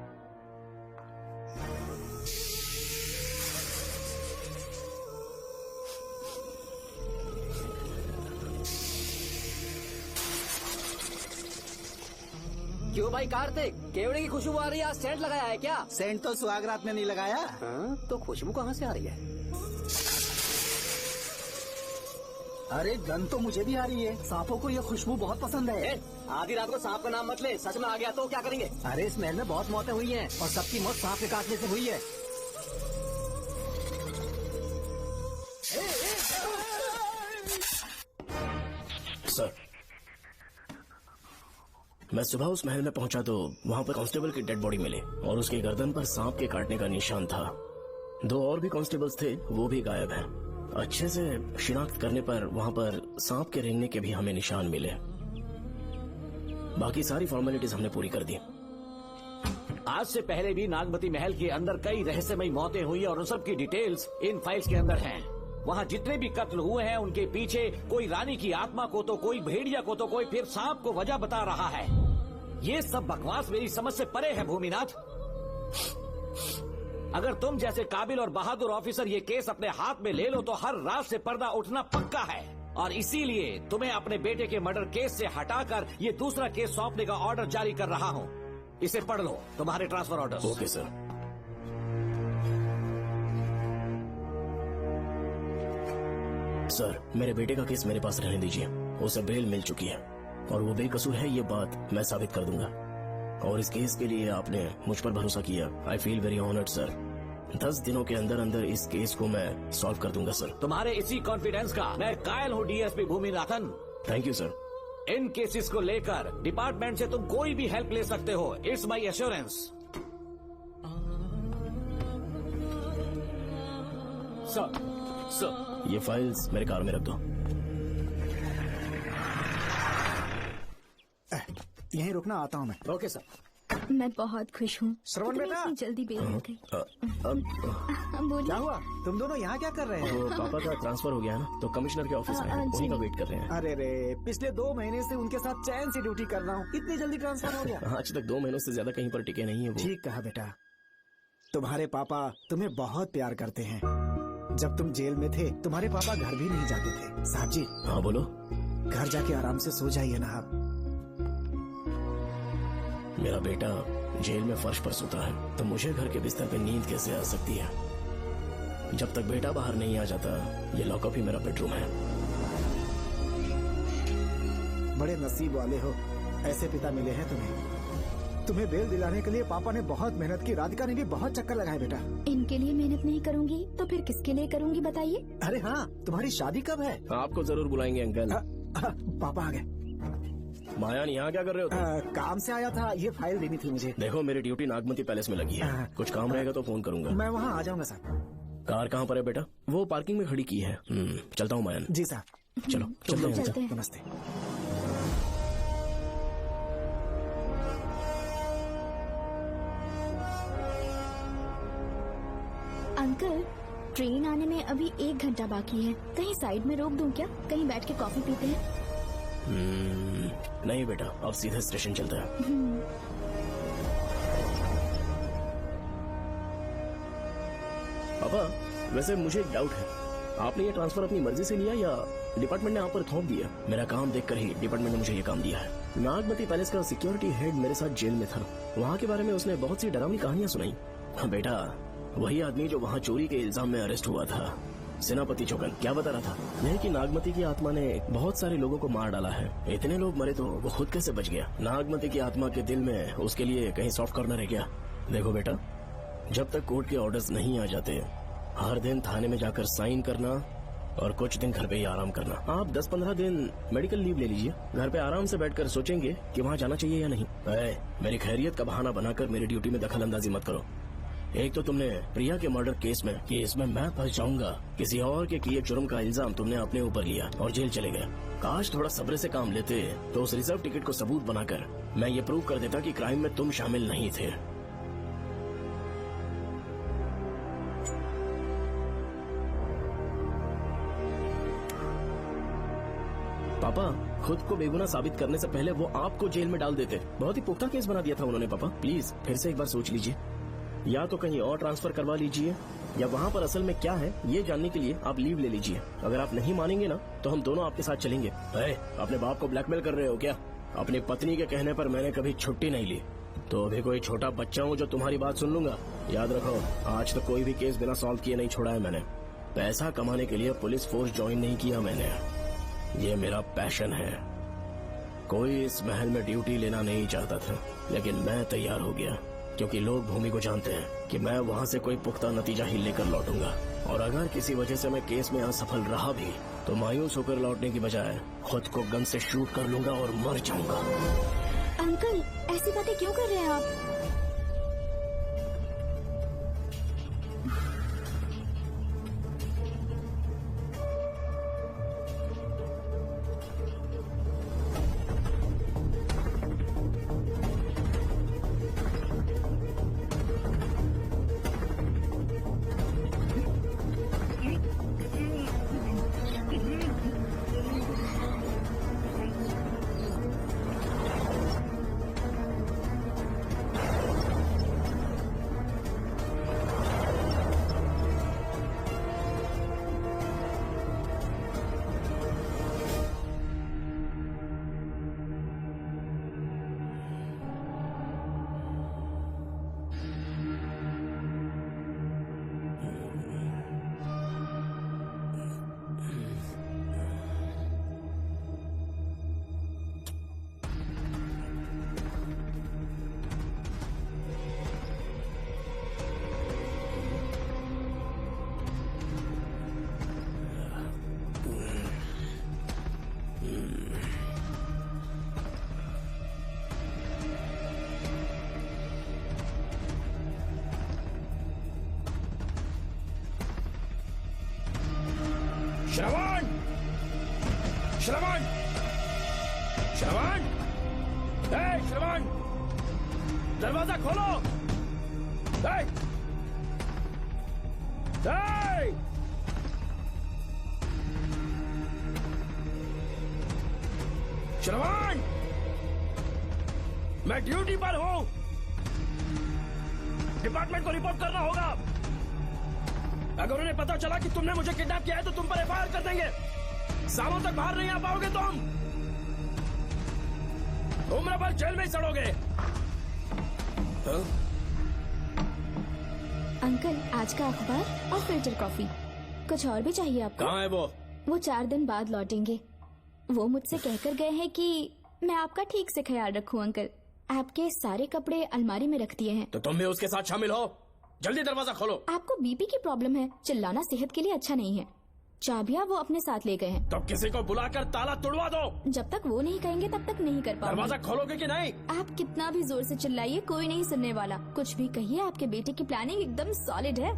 क्यों भाई कार्तिक, केवड़े की खुशबू आ रही है, आज सेंट लगाया है क्या? सेंट तो सुहागरात में नहीं लगाया। तो खुशबू कहाँ से आ रही है? अरे गन तो मुझे भी आ रही है। सांपों को ये खुशबू बहुत पसंद है। आधी रात को सांप का नाम मत ले, सच में आ गया तो क्या करेंगे? अरे इस महल में बहुत मौतें हुई हैं और सबकी मौत सांप के काटने से हुई है। सर, मैं सुबह उस महल में पहुंचा तो वहां पर कांस्टेबल की डेड बॉडी मिली और उसकी गर्दन पर सांप के काटने का निशान था। 2 और भी कांस्टेबल्स थे, वो भी गायब हैं। अच्छे से शिनाख्त करने पर वहां पर सांप के रेंगने के भी हमें निशान मिले। बाकी सारी फॉर्मेलिटीज हमने पूरी कर दी। आज से पहले भी नागमती महल के अंदर कई रहस्यमयी मौतें हुई और उन सब की डिटेल्स इन फाइल्स के अंदर हैं। वहाँ जितने भी कत्ल हुए हैं उनके पीछे कोई रानी की आत्मा को तो कोई भेड़िया को तो कोई फिर सांप को वजह बता रहा है। ये सब बकवास मेरी समझ से परे है भूमिनाथ। अगर तुम जैसे काबिल और बहादुर ऑफिसर ये केस अपने हाथ में ले लो तो हर रात से पर्दा उठना पक्का है, और इसीलिए तुम्हें अपने बेटे के मर्डर केस से हटाकर ये दूसरा केस सौंपने का ऑर्डर जारी कर रहा हूँ। इसे पढ़ लो, तुम्हारे transfer order. Okay sir. Sir, मेरे बेटे का केस मेरे पास रहने दीजिए। उसे बेल मिल चुकी है और वो बेकसूर है, ये बात मैं साबित कर दूंगा। और इस केस के लिए आपने मुझ पर भरोसा किया। I feel very honoured sir. 10 दिनों के अंदर अंदर इस केस को मैं सॉल्व कर दूंगा सर। तुम्हारे इसी कॉन्फिडेंस का मैं कायल हूँ DSP Bhuminathan. Thank you sir. In cases को लेकर डिपार्टमेंट से तुम कोई भी हेल्प ले सकते हो। It's my assurance. सर, ये फाइल्स मेरे कार में रख दो। यहीं रुकना, आता हूँ मैं। Okay sir. मैं बहुत खुश हूँ। श्रवण इतनी बेटा। जल्दी बेल मिल गई। बोलिए। क्या हुआ? तुम दोनों यहाँ क्या कर रहे वो हैं? पापा का ट्रांसफर हो गया है ना, तो कमिश्नर के ऑफिस में उन्हीं का वेट कर रहे हैं। अरे रे, पिछले 2 महीने से उनके साथ चैन से ड्यूटी कर रहा हूँ, इतनी जल्दी ट्रांसफर हो गया? आज तक 2 महीनों से ज्यादा कहीं पर टिके नहीं है वो। ठीक कहा बेटा, तुम्हारे पापा तुम्हें बहुत प्यार करते हैं। जब तुम जेल में थे तुम्हारे पापा घर भी नहीं जाते थे। साहब जी। हाँ बोलो। घर जाके आराम से सो जाइए ना आप। मेरा बेटा जेल में फर्श पर सोता है तो मुझे घर के बिस्तर पे नींद कैसे आ सकती है? जब तक बेटा बाहर नहीं आ जाता, ये लॉकअप ही मेरा बेडरूम है। बड़े नसीब वाले हो, ऐसे पिता मिले हैं तुम्हें। तुम्हें बेल दिलाने के लिए पापा ने बहुत मेहनत की, राधिका ने भी बहुत चक्कर लगाए बेटा। इनके लिए मेहनत नहीं करूँगी तो फिर किसके लिए करूँगी बताइए? अरे हाँ, तुम्हारी शादी कब है? आपको जरूर बुलाएंगे अंकल। पापा आ गए। मायान यहाँ क्या कर रहे हो तुम? काम से आया था, ये फाइल देनी थी मुझे। देखो मेरी ड्यूटी नागमती पैलेस में लगी है, कुछ काम रहेगा तो फोन करूंगा। मैं वहाँ आ जाऊंगा साहब। कार कहाँ पर है बेटा? वो पार्किंग में खड़ी की है। चलता हूँ मायान। जी साहब। चलो चलते हैं। नमस्ते। अंकल, ट्रेन आने में अभी 1 घंटा बाकी है, कहीं साइड में रोक दूं क्या? कहीं बैठ के कॉफी पीते हैं? नहीं बेटा, अब सीधे स्टेशन चलता है। पापा, वैसे मुझे एक डाउट है, आपने ये ट्रांसफर अपनी मर्जी से लिया या डिपार्टमेंट ने आप पर थोप दिया? मेरा काम देखकर ही डिपार्टमेंट ने मुझे ये काम दिया है। नागमती पैलेस का सिक्योरिटी हेड मेरे साथ जेल में था, वहाँ के बारे में उसने बहुत सी डरावनी कहानियाँ सुनाई। हाँ बेटा, वही आदमी जो वहाँ चोरी के इल्जाम में अरेस्ट हुआ था, सेनापति चौकन, क्या बता रहा था? यह कि नागमती की आत्मा ने बहुत सारे लोगों को मार डाला है। इतने लोग मरे तो वो खुद कैसे बच गया? नागमती की आत्मा के दिल में उसके लिए कहीं सॉफ्ट कॉर्नर है क्या? देखो बेटा, जब तक कोर्ट के ऑर्डर्स नहीं आ जाते, हर दिन थाने में जाकर साइन करना और कुछ दिन घर पे ही आराम करना। आप 10-15 दिन मेडिकल लीव ले लीजिए, घर पे आराम से बैठकर सोचेंगे कि वहाँ जाना चाहिए या नहीं। मेरी खैरियत का बहाना बनाकर मेरी ड्यूटी में दखल अंदाजी मत करो। एक तो तुमने प्रिया के मर्डर केस में कि इसमें मैं फंस जाऊंगा, किसी और के किए जुर्म का इल्जाम तुमने अपने ऊपर लिया और जेल चले गए। काश थोड़ा सब्र से काम लेते तो उस रिजर्व टिकट को सबूत बनाकर मैं ये प्रूव कर देता कि क्राइम में तुम शामिल नहीं थे। पापा, खुद को बेगुनाह साबित करने से पहले वो आपको जेल में डाल देते। बहुत ही पुख्ता केस बना दिया था उन्होंने। पापा प्लीज फिर से एक बार सोच लीजिए, या तो कहीं और ट्रांसफर करवा लीजिए या वहाँ पर असल में क्या है ये जानने के लिए आप लीव ले लीजिए। अगर आप नहीं मानेंगे ना तो हम दोनों आपके साथ चलेंगे। अपने बाप को ब्लैकमेल कर रहे हो क्या? अपनी पत्नी के कहने पर मैंने कभी छुट्टी नहीं ली, तो अभी कोई छोटा बच्चा हूँ जो तुम्हारी बात सुन लूंगा? याद रखो, आज तक कोई भी केस बिना सॉल्व किए नहीं छोड़ा है मैंने। पैसा कमाने के लिए पुलिस फोर्स ज्वाइन नहीं किया मैंने, ये मेरा पैशन है। कोई इस महल में ड्यूटी लेना नहीं चाहता था, लेकिन मैं तैयार हो गया क्योंकि लोग भूमि को जानते हैं कि मैं वहाँ से कोई पुख्ता नतीजा ही लेकर लौटूंगा। और अगर किसी वजह से मैं केस में असफल रहा भी तो मायूस होकर लौटने की बजाय खुद को गन से शूट कर लूंगा और मर जाऊंगा। अंकल, ऐसी बातें क्यों कर रहे हैं आप? श्रवण! श्रवण! श्रवण! श्रवण! दरवाजा खोलो। श्रवण, मैं ड्यूटी पर हूँ। डिपार्टमेंट को रिपोर्ट करना होगा। अगर उन्हें पता चला कि तुमने मुझे किडनैप किया है तो तुम पर एफआईआर कर देंगे। सालों तक बाहर नहीं आ पाओगे तुम। उम्र भर जेल में ही सड़ोगे। अंकल, आज का अखबार और फिल्टर कॉफी। कुछ और भी चाहिए आपको? कहाँ है वो? 4 दिन बाद लौटेंगे। वो मुझसे कहकर गए हैं कि मैं आपका ठीक से ख्याल रखूं अंकल। आपके सारे कपड़े अलमारी में रख दिए हैं। तो तुम भी उसके साथ शामिल हो। जल्दी दरवाजा खोलो। आपको बीपी की प्रॉब्लम है, चिल्लाना सेहत के लिए अच्छा नहीं है। चाबियां वो अपने साथ ले गए हैं। तो किसी को बुलाकर ताला तोड़वा दो। जब तक वो नहीं कहेंगे तब तक नहीं कर पाऊंगी। दरवाजा खोलोगे कि नहीं? आप कितना भी जोर से चिल्लाइए, कोई नहीं सुनने वाला। कुछ भी कहिए, आपके बेटे की प्लानिंग एकदम सॉलिड है।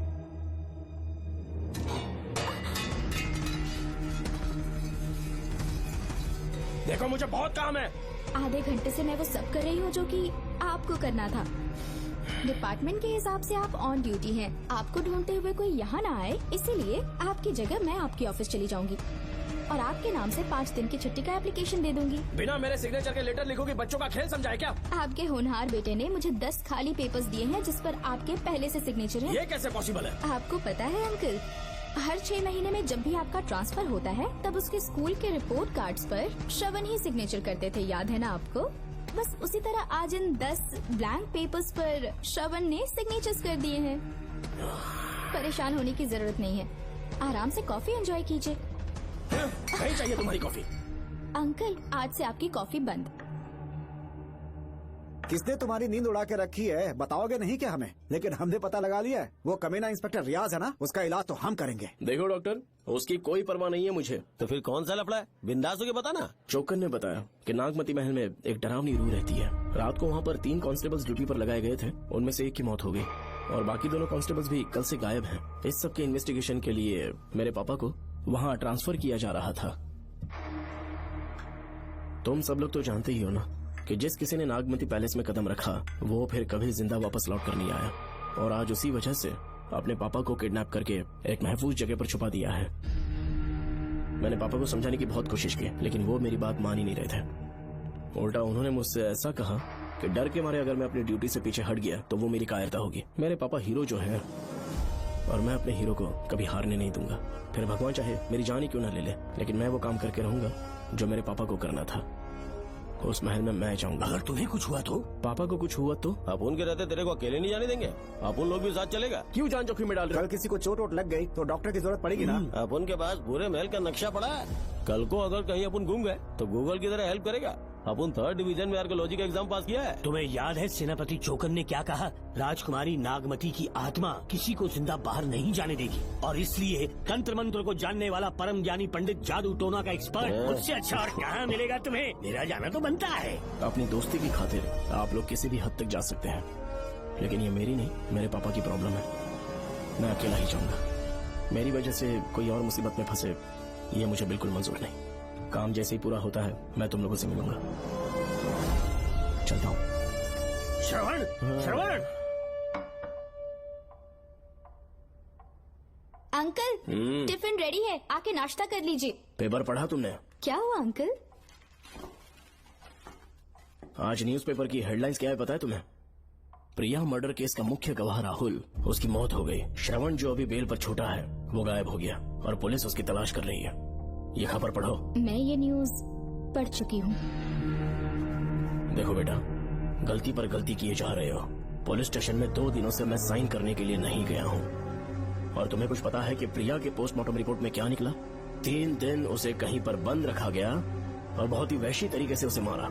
देखो, मुझे बहुत काम है। आधे घंटे से मैं वो सब कर रही हूँ जो कि आपको करना था। डिपार्टमेंट के हिसाब से आप ऑन ड्यूटी हैं। आपको ढूंढते हुए कोई यहाँ ना आए, इसीलिए आपकी जगह मैं आपकी ऑफिस चली जाऊंगी और आपके नाम से 5 दिन की छुट्टी का एप्लीकेशन दे दूंगी। बिना मेरे सिग्नेचर के लेटर लिखोगी? बच्चों का खेल समझा है क्या? आपके होनहार बेटे ने मुझे 10 खाली पेपर्स दिए हैं जिस पर आपके पहले से सिग्नेचर है। ये कैसे पॉसिबल है? आपको पता है अंकल, हर 6 महीने में जब भी आपका ट्रांसफर होता है तब उसके स्कूल के रिपोर्ट कार्ड्स पर श्रवण ही सिग्नेचर करते थे, याद है ना आपको? बस उसी तरह आज इन 10 ब्लैंक पेपर्स पर श्रवण ने सिग्नेचर्स कर दिए हैं। परेशान होने की जरूरत नहीं है, आराम से कॉफी एंजॉय कीजिए। नहीं चाहिए तुम्हारी कॉफी। अंकल, आज से आपकी कॉफी बंद। किसने तुम्हारी नींद उड़ा के रखी है? बताओगे नहीं क्या हमें? लेकिन हमने पता लगा लिया है। वो कमीना इंस्पेक्टर रियाज है ना, उसका इलाज तो हम करेंगे। देखो डॉक्टर, उसकी कोई परवाह नहीं है मुझे। तो फिर कौन सा लफड़ा है? बिंदास होके बता ना। चौकन ने बताया कि नागमती महल में एक डरावनी रूह रहती है। रात को वहाँ पर 3 कांस्टेबल्स ड्यूटी पर लगाए गए थे। उनमें से एक की मौत हो गई और बाकी दोनों कांस्टेबल्स भी कल से गायब हैं। इस सब के इन्वेस्टिगेशन के लिए मेरे पापा को वहाँ ट्रांसफर किया जा रहा था। तुम सब लोग तो जानते ही हो ना कि जिस किसी ने नागमती पैलेस में कदम रखा वो फिर कभी जिंदा वापस लौट कर नहीं आया। और आज उसी वजह से अपने पापा को किडनैप करके एक महफूज जगह पर छुपा दिया है। मैंने पापा को समझाने की बहुत कोशिश की, लेकिन वो मेरी बात मान ही नहीं रहे थे। उल्टा उन्होंने मुझसे ऐसा कहा कि डर के मारे अगर मैं अपनी ड्यूटी से पीछे हट गया तो वो मेरी कायरता होगी। मेरे पापा हीरो जो है और मैं अपने हीरो को कभी हारने नहीं दूंगा। फिर भगवान चाहे मेरी जान ही क्यों ना ले ले, लेकिन मैं वो काम करके रहूंगा जो मेरे पापा को करना था। उस महल में मैं जाऊंगा। अगर तुम्हें कुछ हुआ तो? पापा को कुछ हुआ तो? अपुन के रहते तेरे को अकेले नहीं जाने देंगे। अपुन लोग भी साथ चलेगा। क्यों जान जोखिम में डाल रहे? कल किसी को चोट वोट लग गई तो डॉक्टर की जरूरत पड़ेगी ना। अपुन के पास पूरे महल का नक्शा पड़ा है। कल को अगर कहीं अपन घूम गए तो गूगल की तरह हेल्प करेगा। अपन 3rd डिवीजन में आर्कियोलॉजी का एग्जाम पास किया है। तुम्हें याद है सेनापति चौकन ने क्या कहा? राजकुमारी नागमती की आत्मा किसी को जिंदा बाहर नहीं जाने देगी और इसलिए तंत्र मंत्र को जानने वाला परम ज्ञानी पंडित जादू टोना का एक्सपर्ट मुझसे अच्छा और कहाँ मिलेगा तुम्हें? मेरा जाना तो बनता है। अपनी दोस्ती की खातिर आप लोग किसी भी हद तक जा सकते हैं, लेकिन ये मेरी नहीं, मेरे पापा की प्रॉब्लम है। मैं अकेला ही जाऊंगा। मेरी वजह से कोई और मुसीबत में फंसे ये मुझे बिल्कुल मंजूर नहीं। काम जैसे ही पूरा होता है मैं तुम लोगों से मिलूंगा। चलता हूँ। श्रवण, श्रवण। अंकल, टिफिन रेडी है, आके नाश्ता कर लीजिए। पेपर पढ़ा तुमने? क्या हुआ अंकल? आज न्यूज़पेपर की हेडलाइंस क्या है पता है तुम्हें? प्रिया मर्डर केस का मुख्य गवाह राहुल, उसकी मौत हो गई। श्रवण जो अभी बेल पर छूटा है वो गायब हो गया और पुलिस उसकी तलाश कर रही है। ये खबर पढ़ो। मैं ये न्यूज पढ़ चुकी हूँ। देखो बेटा, गलती पर गलती किए जा रहे हो। पुलिस स्टेशन में 2 दिनों से मैं साइन करने के लिए नहीं गया हूँ। और तुम्हें कुछ पता है कि प्रिया के पोस्टमार्टम रिपोर्ट में क्या निकला? 3 दिन उसे कहीं पर बंद रखा गया और बहुत ही वैशी तरीके से उसे मारा।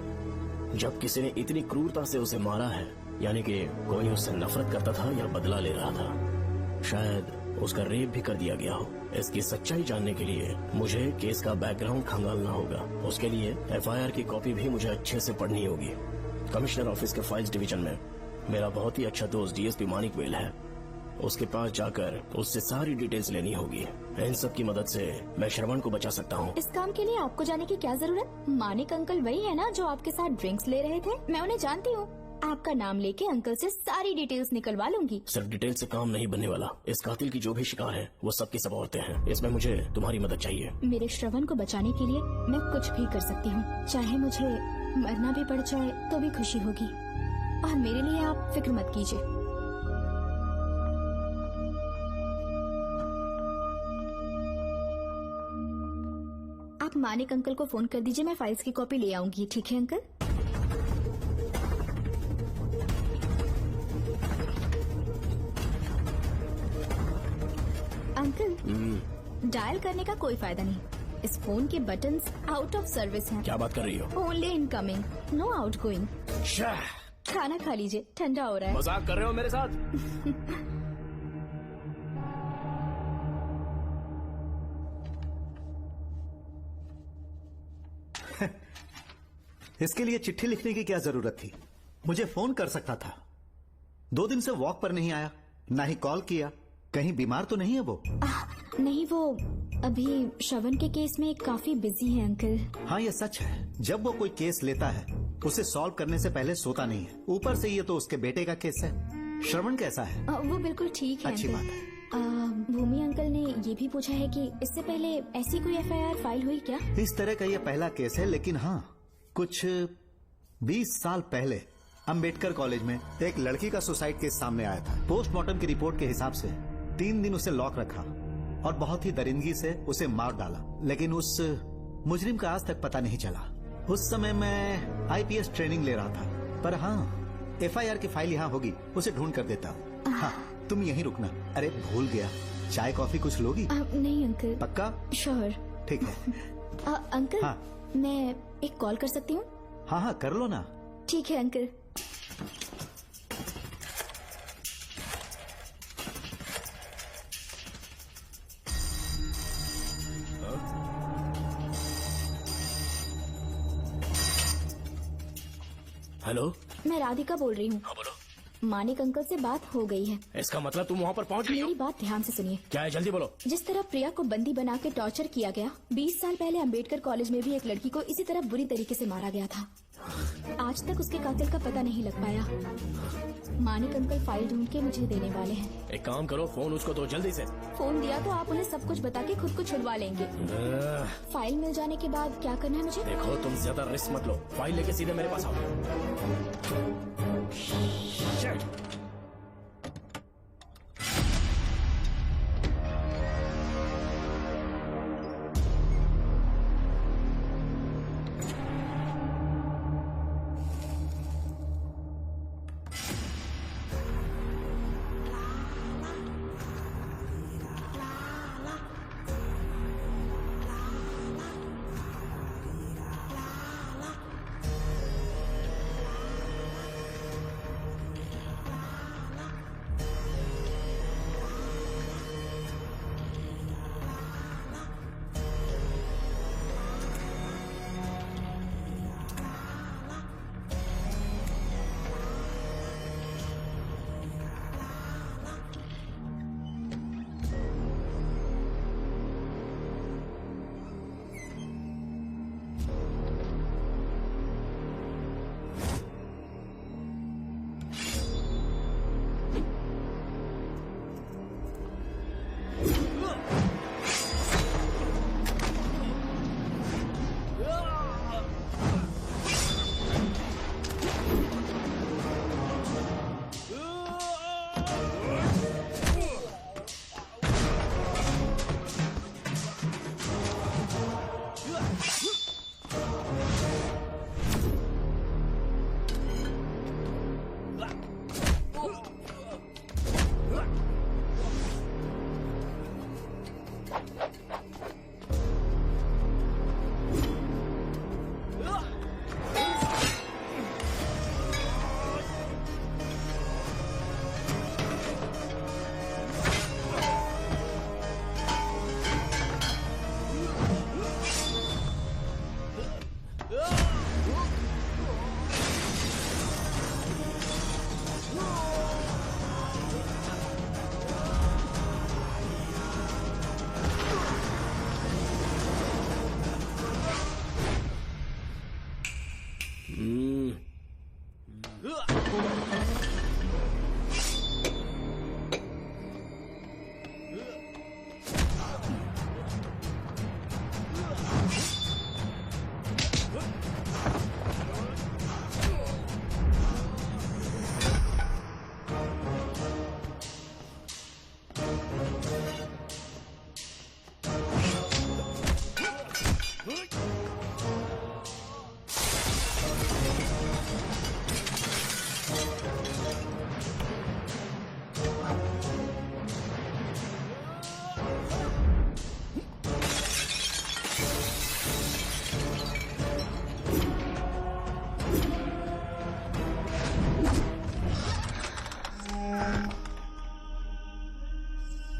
जब किसी ने इतनी क्रूरता से उसे मारा है, यानी कि कोई उससे नफरत करता था या बदला ले रहा था। शायद उसका रेप भी कर दिया गया हो। इसकी सच्चाई जानने के लिए मुझे केस का बैकग्राउंड खंगालना होगा। उसके लिए एफआईआर की कॉपी भी मुझे अच्छे से पढ़नी होगी। कमिश्नर ऑफिस के फाइल्स डिवीजन में मेरा बहुत ही अच्छा दोस्त डीएसपी मानिक वेल है। उसके पास जाकर उससे सारी डिटेल्स लेनी होगी। इन सब की मदद से मैं श्रवण को बचा सकता हूँ। इस काम के लिए आपको जाने की क्या जरूरत? मानिक अंकल वही है ना जो आपके साथ ड्रिंक्स ले रहे थे? मैं उन्हें जानती हूँ। आपका नाम लेके अंकल से सारी डिटेल्स निकलवा लूंगी। सिर्फ डिटेल से काम नहीं बनने वाला। इस कातिल की जो भी शिकार है वो सबकी सब औरतें हैं। इसमें मुझे तुम्हारी मदद चाहिए। मेरे श्रवण को बचाने के लिए मैं कुछ भी कर सकती हूँ। चाहे मुझे मरना भी पड़ जाए तो भी खुशी होगी। और मेरे लिए आप फिक्र मत कीजिए। आप मानिक अंकल को फोन कर दीजिए, मैं फाइल्स की कॉपी ले आऊंगी। ठीक है अंकल? अंकल, डायल करने का कोई फायदा नहीं। इस फोन के बटन्स आउट ऑफ सर्विस हैं। क्या बात कर रही हो? Only incoming, no outgoing. खाना खा लीजिए, ठंडा हो रहा है। मजाक कर रहे हो मेरे साथ? इसके लिए चिट्ठी लिखने की क्या जरूरत थी? मुझे फोन कर सकता था। 2 दिन से वॉक पर नहीं आया, ना ही कॉल किया। कहीं बीमार तो नहीं है वो? नहीं, वो अभी श्रवण के केस में काफी बिजी है अंकल। हाँ, ये सच है। जब वो कोई केस लेता है उसे सॉल्व करने से पहले सोता नहीं है। ऊपर से ये तो उसके बेटे का केस है। श्रवण कैसा है? वो बिल्कुल ठीक है। अच्छी अंकल। बात है। भूमि अंकल ने ये भी पूछा है कि इससे पहले ऐसी कोई FIR फाइल हुई क्या? इस तरह का ये पहला केस है, लेकिन हाँ, कुछ 20 साल पहले अंबेडकर कॉलेज में एक लड़की का सुसाइड केस सामने आया था। पोस्टमार्टम की रिपोर्ट के हिसाब से 3 दिन उसे लॉक रखा और बहुत ही दरिंदगी से उसे मार डाला। लेकिन उस मुजरिम का आज तक पता नहीं चला। उस समय मैं IPS ट्रेनिंग ले रहा था। पर हाँ, FIR की फाइल यहाँ होगी, उसे ढूंढ कर देता हूँ। हाँ, तुम यहीं रुकना। अरे भूल गया, चाय कॉफी कुछ लोगी? नहीं अंकल। पक्का? श्योर। ठीक है। अंकल, हाँ। मैं एक कॉल कर सकती हूँ? हाँ हाँ, कर लो ना। ठीक है अंकल। हेलो, मैं राधिका बोल रही हूँ। हाँ बोलो। मानिक अंकल से बात हो गई है। इसका मतलब तुम वहाँ पर पहुँच गई हो? मेरी बात ध्यान से सुनिए। क्या है, जल्दी बोलो। जिस तरह प्रिया को बंदी बना के टॉर्चर किया गया, 20 साल पहले अंबेडकर कॉलेज में भी एक लड़की को इसी तरह बुरी तरीके से मारा गया था। आज तक उसके कातिल का पता नहीं लग पाया। मानिक अंकल फाइल ढूंढ के मुझे देने वाले हैं। एक काम करो, फोन उसको दो जल्दी से। फोन दिया तो आप उन्हें सब कुछ बता के खुद को छुड़वा लेंगे। फाइल मिल जाने के बाद क्या करना है मुझे? देखो, तुम ज्यादा रिस्क मत लो। फाइल लेके सीधे मेरे पास आओ।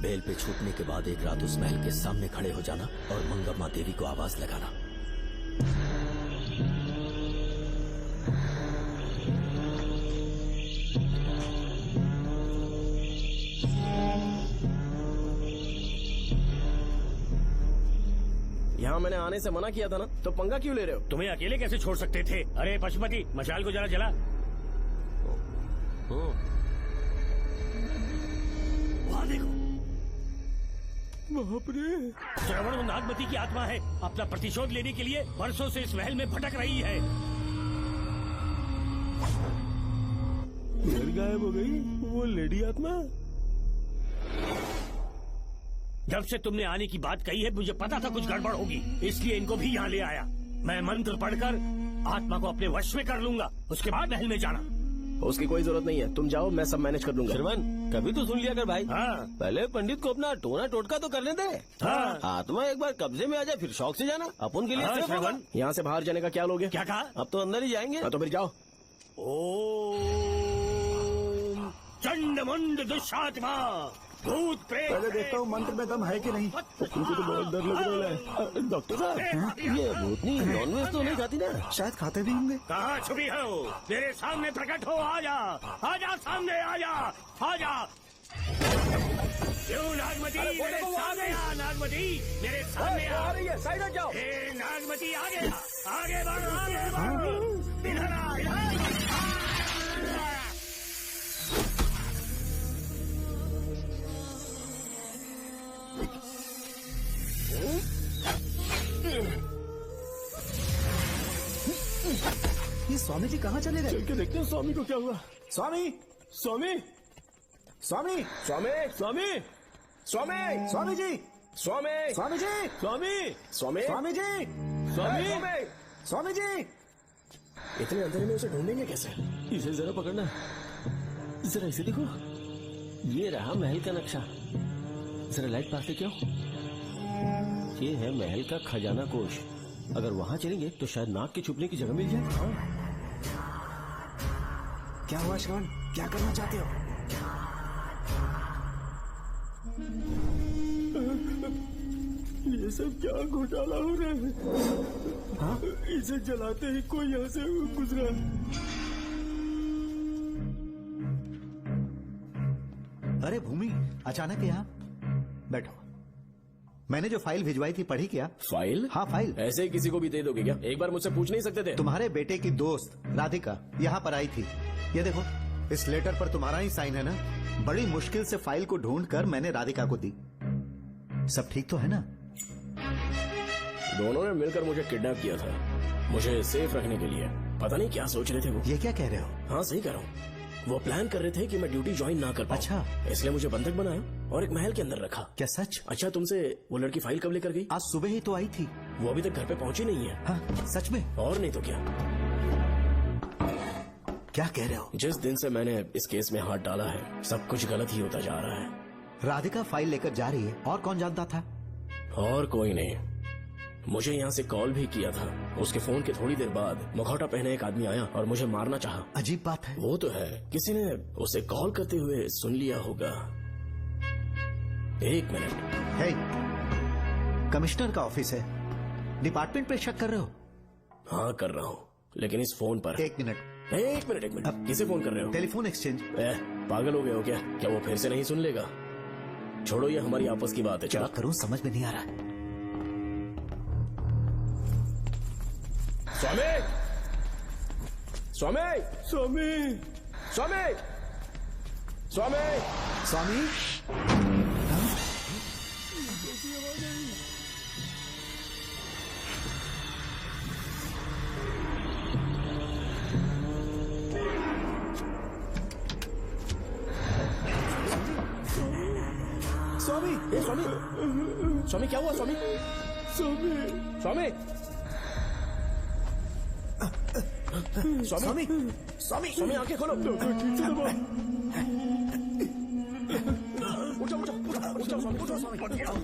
बेल पे छूटने के बाद एक रात उस महल के सामने खड़े हो जाना और मंगम्मा देवी को आवाज लगाना। यहाँ मैंने आने से मना किया था ना, तो पंगा क्यों ले रहे हो? तुम्हें अकेले कैसे छोड़ सकते थे? अरे पशुपति, मशाल को जरा जला। वहाँ देखो, बाप रे। श्रवण नागमती की आत्मा है, अपना प्रतिशोध लेने के लिए वर्षों से इस महल में भटक रही है। फिर गायब हो गई वो लेडी आत्मा। जब से तुमने आने की बात कही है मुझे पता था कुछ गड़बड़ होगी, इसलिए इनको भी यहाँ ले आया। मैं मंत्र पढ़कर आत्मा को अपने वश में कर लूंगा, उसके बाद महल में जाना। उसकी कोई जरूरत नहीं है, तुम जाओ, मैं सब मैनेज कर लूंगा। श्रवण, कभी तो सुन लिया कर भाई। हाँ। पहले पंडित को अपना टोना टोटका तो करने दे। हाँ। आत्मा एक बार कब्जे में आ जाए फिर शौक से जाना, अपन के लिए हाँ, सेफ होगा। श्रवण। यहाँ से बाहर जाने का क्या लोगे? क्या कहा? अब तो अंदर ही जाएंगे। हाँ, तो फिर जाओ। ओम चंडमुंड दुष्टात्मा भूत प्रेत। पहले देखता हूँ मंत्र में दम है कि नहीं। तुमको तो बहुत डर लग रहा है। डॉक्टर साहब, ये भूतनी नॉनवेज तो नहीं खाती ना? शायद खाते भी होंगे। कहाँ छुपी हो? मेरे सामने प्रकट हो, आजा आजा, सामने आजा, आजा। क्यों नागमती, मेरे सामने आ। नागमती, मेरे सामने आ। साइड हट जाओ। नागमती, आगे आगे बढ़, आगे बढ़। इधर आ, इधर। ये स्वामी जी कहाँ चले गए? चल के देखते हैं स्वामी को क्या हुआ। स्वामी, स्वामी, स्वामी, स्वामी, स्वामी, स्वामी, स्वामी जी, स्वामी, स्वामी जी, स्वामी, स्वामी, स्वामी जी, स्वामी, स्वामी जी। इतने अंधेरे में उसे ढूंढेंगे कैसे? इसे जरा पकड़ना, जरा इसे देखो, ये रहा महल का नक्शा। जरा लाइट पास लेके आओ। ये है महल का खजाना कोष। अगर वहाँ चलेंगे तो शायद नाग के छुपने की जगह मिल जाए। हाँ। क्या हुआ श्रवण, क्या करना चाहते हो? ये सब क्या घोटाला हो रहा है? हाँ? इसे जलाते ही कोई यहाँ से गुजरा। अरे भूमि, अचानक यहाँ? बैठो। मैंने जो फाइल भिजवाई थी पढ़ी क्या? फाइल? हाँ फाइल। ऐसे ही किसी को भी दे दोगे क्या? एक बार मुझसे पूछ नहीं सकते थे? तुम्हारे बेटे की दोस्त राधिका यहाँ पर आई थी। ये देखो, इस लेटर पर तुम्हारा ही साइन है ना? बड़ी मुश्किल से फाइल को ढूंढकर मैंने राधिका को दी। सब ठीक तो है ना? दोनों ने मिलकर मुझे किडनैप किया था, मुझे सेफ रखने के लिए। पता नहीं क्या सोच रहे थे वो। ये क्या कह रहे हो? हाँ सही कह रहा हूँ। वो प्लान कर रहे थे कि मैं ड्यूटी ज्वाइन ना कर पाऊं। अच्छा। इसलिए मुझे बंधक बनाया और एक महल के अंदर रखा। क्या सच? अच्छा, तुमसे वो लड़की फाइल कब लेकर गई? आज सुबह ही तो आई थी। वो अभी तक घर पे पहुंची नहीं है। हाँ, सच में? और नहीं तो क्या। क्या कह रहे हो? जिस दिन से मैंने इस केस में हाथ डाला है सब कुछ गलत ही होता जा रहा है। राधिका फाइल लेकर जा रही है, और कौन जानता था? और कोई नहीं। मुझे यहाँ से कॉल भी किया था। उसके फोन के थोड़ी देर बाद मुखौटा पहने एक आदमी आया और मुझे मारना चाहा। अजीब बात है। वो तो है, किसी ने उसे कॉल करते हुए सुन लिया होगा। एक मिनट। हे, कमिश्नर का ऑफिस है, डिपार्टमेंट पे शक कर रहे हो? हाँ कर रहा हूँ, लेकिन इस फोन पर। एक मिनट। किसे फोन कर रहे हो? Telephone exchange. पागल हो गए हो क्या? क्या वो फिर से नहीं सुन लेगा? छोड़ो, ये हमारी आपस की बात है। क्या करूं समझ में नहीं आ रहा। स्वामी, स्वामी, स्वामी, स्वामी, स्वामी, स्वामी। स्वामी, ए स्वामी, स्वामी क्या हुआ स्वामी? स्वामी, स्वामी, स्वामी, स्वामी, स्वामी आंखें खोलो। उठो, उठो, उठो, स्वामी, उठो, स्वामी।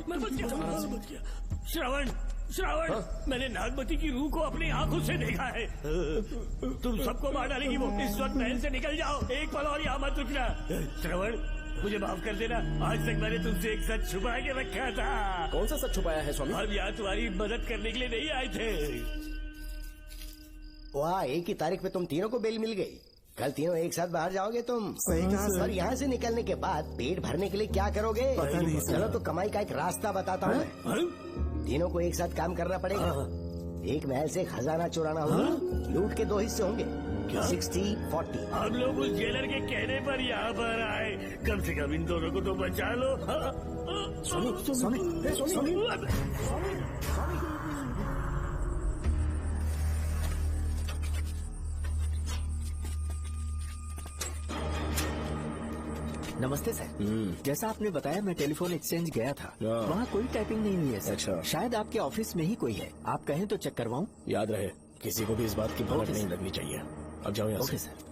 मैं बच गया। श्रवण, श्रवण, मैंने नागमती की रूह को अपनी आंखों से देखा है। तुम सबको मार डालेगी वो। इस वक्त महल से निकल जाओ, एक पल और यहाँ मत रुकना। श्रवण, मुझे माफ कर देना। आज तक मैंने तुमसे एक सच छुपा के रखा था। कौन सा सच छुपाया है स्वामी? हम यहाँ तुम्हारी मदद करने के लिए नहीं आए थे। वाह, एक ही तारीख पे तुम तीनों को बेल मिल गई। कल तीनों एक साथ बाहर जाओगे तुम। सही कहा सर। और यहाँ से निकलने के बाद पेट भरने के लिए क्या करोगे? पता नहीं सर। चलो तो कमाई का एक रास्ता बताता हूँ मैं। तीनों को एक साथ काम करना पड़ेगा। एक महल से खजाना चुराना होगा। लूट के 2 हिस्से होंगे, 60-40। हम लोग उस जेलर के कहने पर यहाँ पर आए। कम से कम इन दोनों को तो बचा लो। नमस्ते सर। जैसा आपने बताया, मैं टेलीफोन एक्सचेंज गया था। वहाँ कोई टाइपिंग नहीं है सर। अच्छा। शायद आपके ऑफिस में ही कोई है। आप कहें तो चेक करवाऊं? याद रहे, किसी को भी इस बात की भनक नहीं लगनी चाहिए। अब जाओ यहाँ ओके से। सर।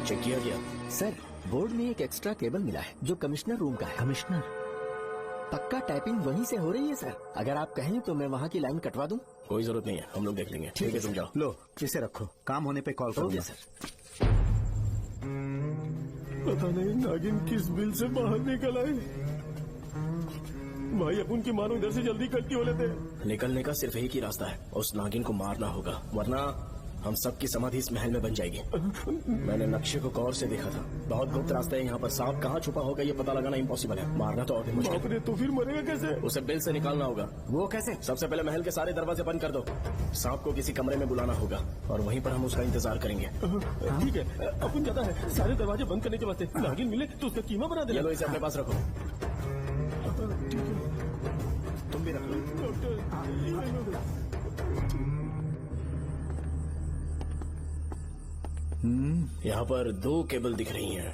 चेक किया गया? सर, बोर्ड में एक एक्स्ट्रा केबल मिला है जो कमिश्नर रूम का है। कमिश्नर, पक्का टाइपिंग वहीं से हो रही है सर। अगर आप कहें तो मैं वहाँ की लाइन कटवा दूं? कोई जरूरत नहीं है, हम लोग देख लेंगे। ठीक है, तुम जाओ। लो इसे रखो, काम होने पे कॉल ओके करूंगा। सर। पता नहीं नागिन किस बिल से बाहर निकल आए। भाई अपन की मानो इधर से जल्दी कटती हो लेते। निकलने का सिर्फ एक ही रास्ता है, उस नागिन को मारना होगा, वरना हम सबकी समाधि इस महल में बन जाएगी। मैंने नक्शे को गौर से देखा था। बहुत गुप्त रास्ता है यहाँ पर। सांप कहाँ छुपा होगा ये पता लगाना इम्पॉसिबल है। मारना तो और भी मुश्किल है। तो फिर मरेगा कैसे? उसे बिल से निकालना होगा। वो कैसे? सबसे पहले महल के सारे दरवाजे बंद कर दो। सांप को किसी कमरे में बुलाना होगा और वहीं पर हम उसका इंतजार करेंगे। ठीक है, अपन जाता है। सारे दरवाजे बंद करने के वास्ते नागिन मिले तो उसका कीमा बना देना। ये लो, इसे अपने पास रखो। तुम भी रख लो। यहाँ पर 2 केबल दिख रही हैं।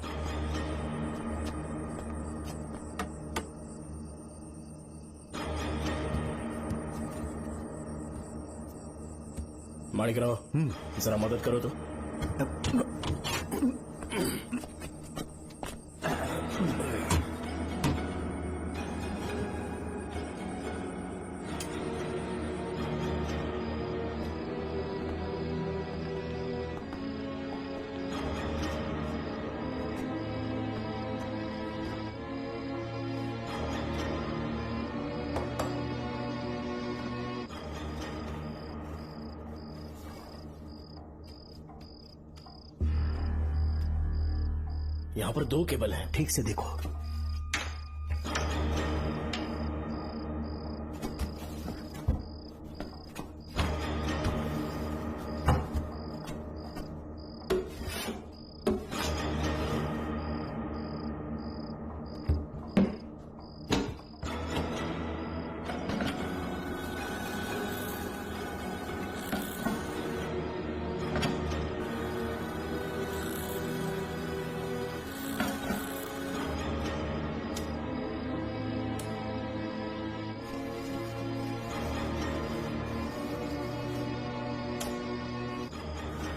माणिकराव, जरा मदद करो तो। यहाँ पर 2 केबल हैं। ठीक से देखो।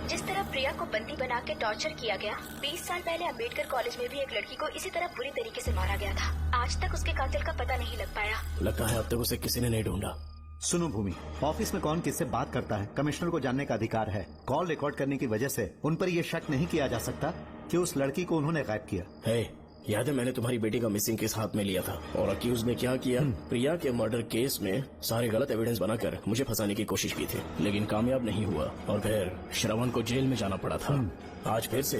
जिस तरह प्रिया को बंदी बना के टॉर्चर किया गया, 20 साल पहले अम्बेडकर कॉलेज में भी एक लड़की को इसी तरह बुरी तरीके से मारा गया था। आज तक उसके कातिल का पता नहीं लग पाया। लगता है अब तक उसे किसी ने नहीं ढूंढा। सुनो भूमि, ऑफिस में कौन किससे बात करता है कमिश्नर को जानने का अधिकार है। कॉल रिकॉर्ड करने की वजह से उन पर यह शक नहीं किया जा सकता कि उस लड़की को उन्होंने गायब किया। है, याद है मैंने तुम्हारी बेटी का मिसिंग केस हाथ में लिया था और अक्यूज ने क्या किया? प्रिया के मर्डर केस में सारे गलत एविडेंस बनाकर मुझे फंसाने की कोशिश की थी, लेकिन कामयाब नहीं हुआ और फिर श्रवण को जेल में जाना पड़ा था। आज फिर से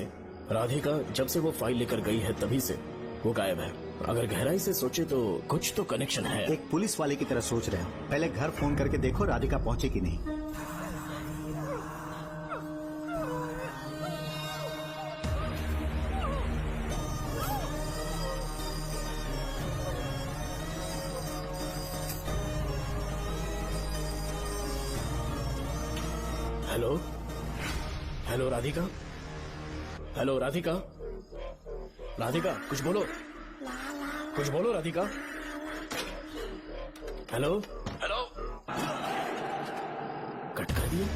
राधिका जब से वो फाइल लेकर गई है तभी से वो गायब है। अगर गहराई से सोचे तो कुछ तो कनेक्शन है। एक पुलिस वाले की तरह सोच रहे हो। पहले घर फोन करके देखो राधिका पहुंचे कि नहीं। Hello hello Radhika, hello Radhika, Radhika कुछ बोलो, कुछ बोलो राधिका। हेलो हेलो, कट कर दिया।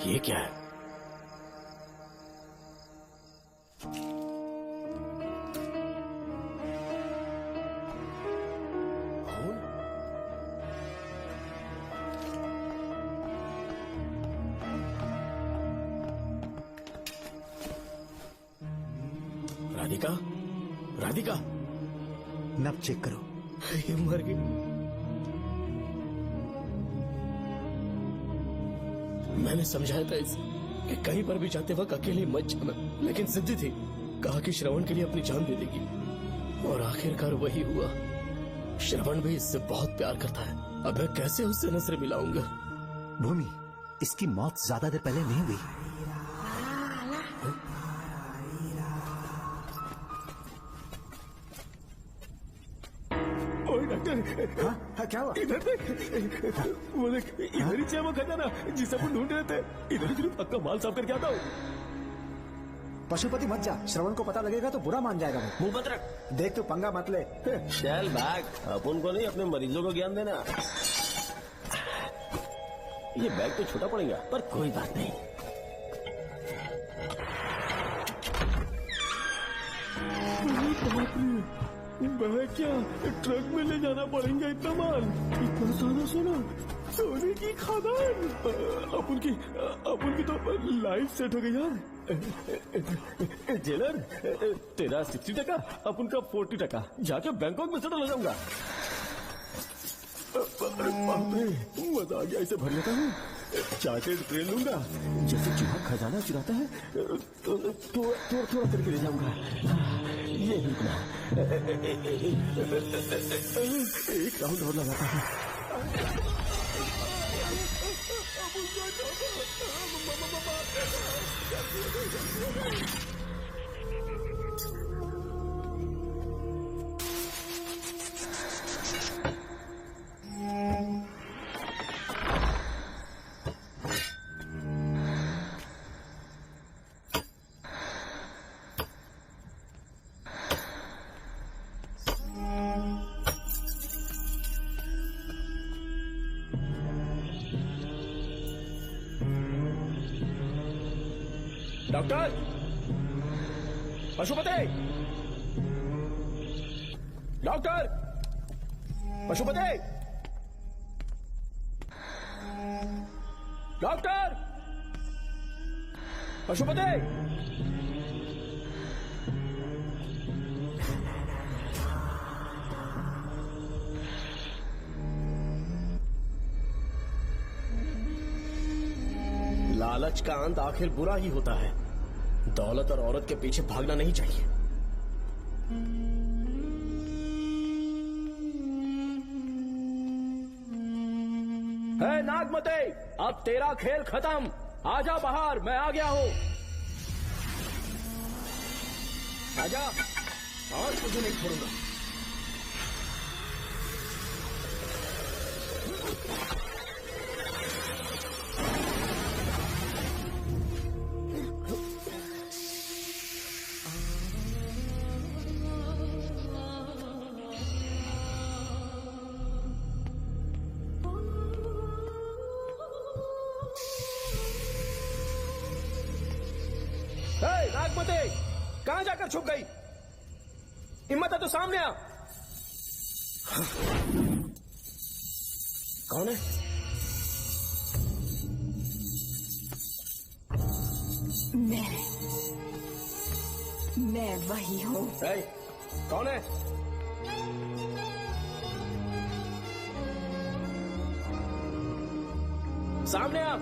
ये क्या है? राधिका, राधिका, नब चेक करो। ये मर गई। मैंने समझाया था इसे कि कहीं पर भी जाते वक्त अकेले मत जाना, लेकिन जिद्दी थी। कहा कि श्रवण के लिए अपनी जान दे देगी, और आखिरकार वही हुआ। श्रवण भी इससे बहुत प्यार करता है। अब मैं कैसे उससे नजर मिलाऊंगा? भूमि, इसकी मौत ज्यादा देर पहले नहीं हुई। डॉक्टर, हाँ, क्या हुआ? इधर देख, वो देख, इधर ही चेमो खजाना जिसे अपन ढूंढ रहे थे। इधर ही सिर्फ पक्का माल साफ करके आता हूँ। पशुपति मत जा, श्रवण को पता लगेगा तो बुरा मान जाएगा। मुंह मत रख। देख तू पंगा मत ले। चल बैग, अपन को नहीं अपने मरीजों को ज्ञान देना। ये बैग तो छोटा पड़ेगा, पर कोई बात नहीं। बैग क्या ट्रक में ले जाना पड़ेगा? इतना माल, इतना सारा सोना, सोने की खदान। अपन की तो लाइफ सेट हो गई यार। जेलर, तेरा 60%, अपन का 40%। जाके बैंकॉक में सेटल हो जाऊंगा। बाप रे, मजा आ गया इसे भर लेता हूँ। चार्टेड ट्रेन लूंगा, जैसे चूहा खजाना चुराता है, थोड़ा थोड़ा करके ले जाऊंगा। ये रुकना, एक राउंड और लगाता है। Doctor, Pashupati, doctor, Pashupati, doctor, Pashupati. लालच का अंत आखिर बुरा ही होता है। दौलत और औरत के पीछे भागना नहीं चाहिए। है नागमते, अब तेरा खेल खत्म। आजा बाहर, मैं आ गया हूँ। आजा, और तुझे नहीं छोड़ूंगा। नागमते, कहां जाकर छुप गई? हिम्मत है तो सामने आ। कौन है? मैं वही हूँ। कौन है? सामने आ।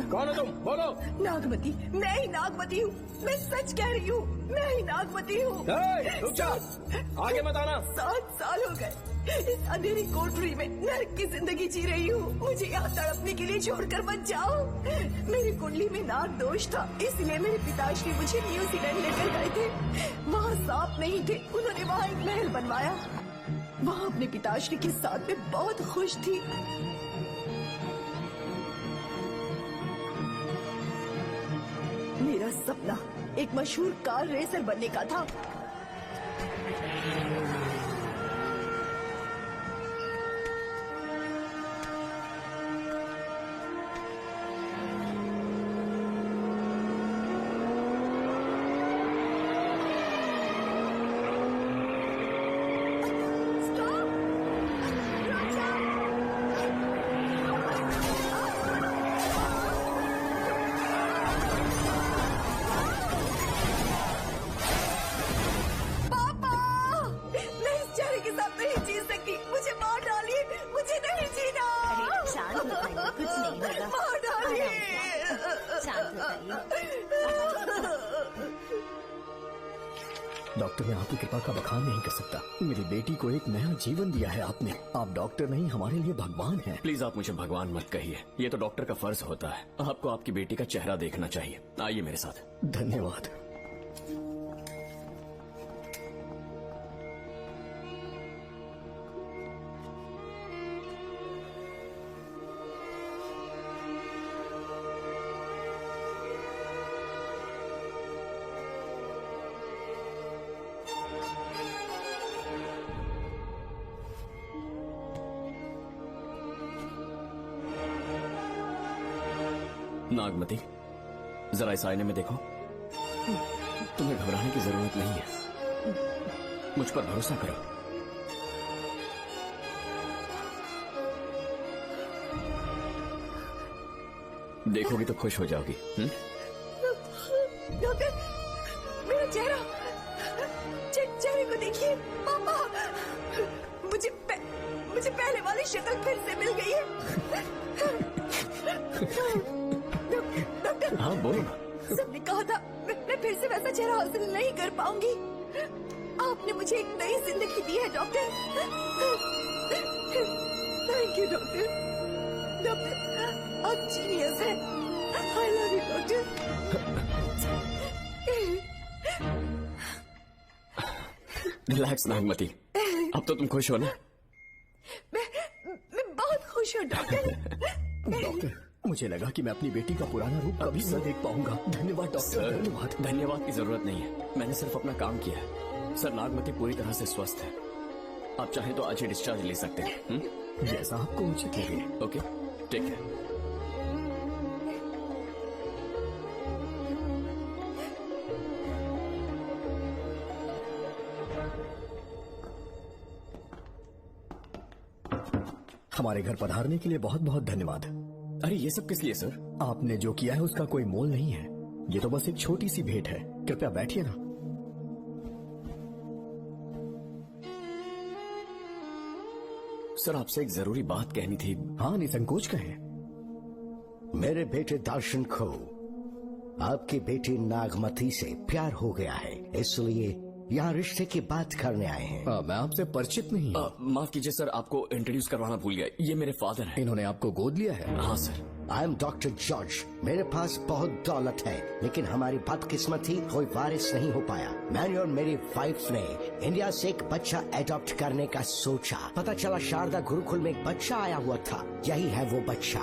कौन हो तुम? बोलो। नागमती, मैं ही नागमती हूँ। मैं सच कह रही हूँ, मैं ही नागमती हूँ। रुक जा, आगे मत आना। 7 साल हो गए इस अंधेरी कोठरी में नर्क की जिंदगी जी रही हूँ। मुझे यहाँ तड़पने के लिए छोड़कर मत जाओ। मेरी कुंडली में नाग दोष था, इसलिए मेरे पिताश्री मुझे न्यूजीलैंड लेकर गए थे। वहाँ सांप नहीं थे, उन्होंने वहाँ एक महल बनवाया। वहाँ अपने पिताश्री के साथ में बहुत खुश थी। मेरा सपना एक मशहूर कार रेसर बनने का था। डॉक्टर, मैं आपकी कृपा का बखान नहीं कर सकता। मेरी बेटी को एक नया जीवन दिया है आपने। आप डॉक्टर नहीं, हमारे लिए भगवान हैं। प्लीज आप मुझे भगवान मत कहिए, ये तो डॉक्टर का फर्ज होता है। आपको आपकी बेटी का चेहरा देखना चाहिए। आइए मेरे साथ। धन्यवाद। नागमती, जरा इस आईने में देखो। तुम्हें घबराने की जरूरत नहीं है, मुझ पर भरोसा करो। देखोगी तो खुश हो जाओगी। डॉक्टर, मेरा चेहरा, चेहरे को देखिए। पापा, मुझे पहले वाली शक्ल फिर से मिल गई है। डॉक्टर, हाँ बोलो ना। सबने कहा था मैं फिर से वैसा चेहरा हासिल नहीं कर पाऊंगी। आपने मुझे एक नई जिंदगी दी है doctor. Thank you doctor. Doctor, आप जीनियस हैं। I love you doctor. Relax Nagmati, अब तो तुम खुश हो ना? मैं बहुत खुश हूँ डॉक्टर। डॉक्टर, मुझे लगा कि मैं अपनी बेटी का पुराना रूप कभी न देख पाऊंगा। धन्यवाद डॉक्टर। धन्यवाद। धन्यवाद की जरूरत नहीं है, मैंने सिर्फ अपना काम किया है। सर, नागमती पूरी तरह से स्वस्थ है। आप चाहें तो आज ही डिस्चार्ज ले सकते हैं। जैसा आपको उचित लगे। Okay, take care. हमारे घर पधारने के लिए बहुत बहुत धन्यवाद। अरे ये सब किस लिए सर? आपने जो किया है उसका कोई मोल नहीं है। ये तो बस एक छोटी सी भेंट है। कृपया बैठिए ना। सर, आपसे एक जरूरी बात कहनी थी। हाँ, निसंकोच कहें। मेरे बेटे दर्शन को आपकी बेटी नागमती से प्यार हो गया है, इसलिए यहाँ रिश्ते की बात करने आए हैं। मैं आपसे परिचित नहीं हूँ। माफ कीजिए सर, आपको इंट्रोड्यूस करवाना भूल गया। ये मेरे फादर हैं। इन्होंने आपको गोद लिया है? हाँ sir. I am doctor George. मेरे पास बहुत दौलत है, लेकिन हमारी बदकिस्मत थी, कोई वारिस नहीं हो पाया। मैंने और मेरी वाइफ ने इंडिया से एक बच्चा एडॉप्ट करने का सोचा। पता चला शारदा गुरुकुल में एक बच्चा आया हुआ था। यही है वो बच्चा,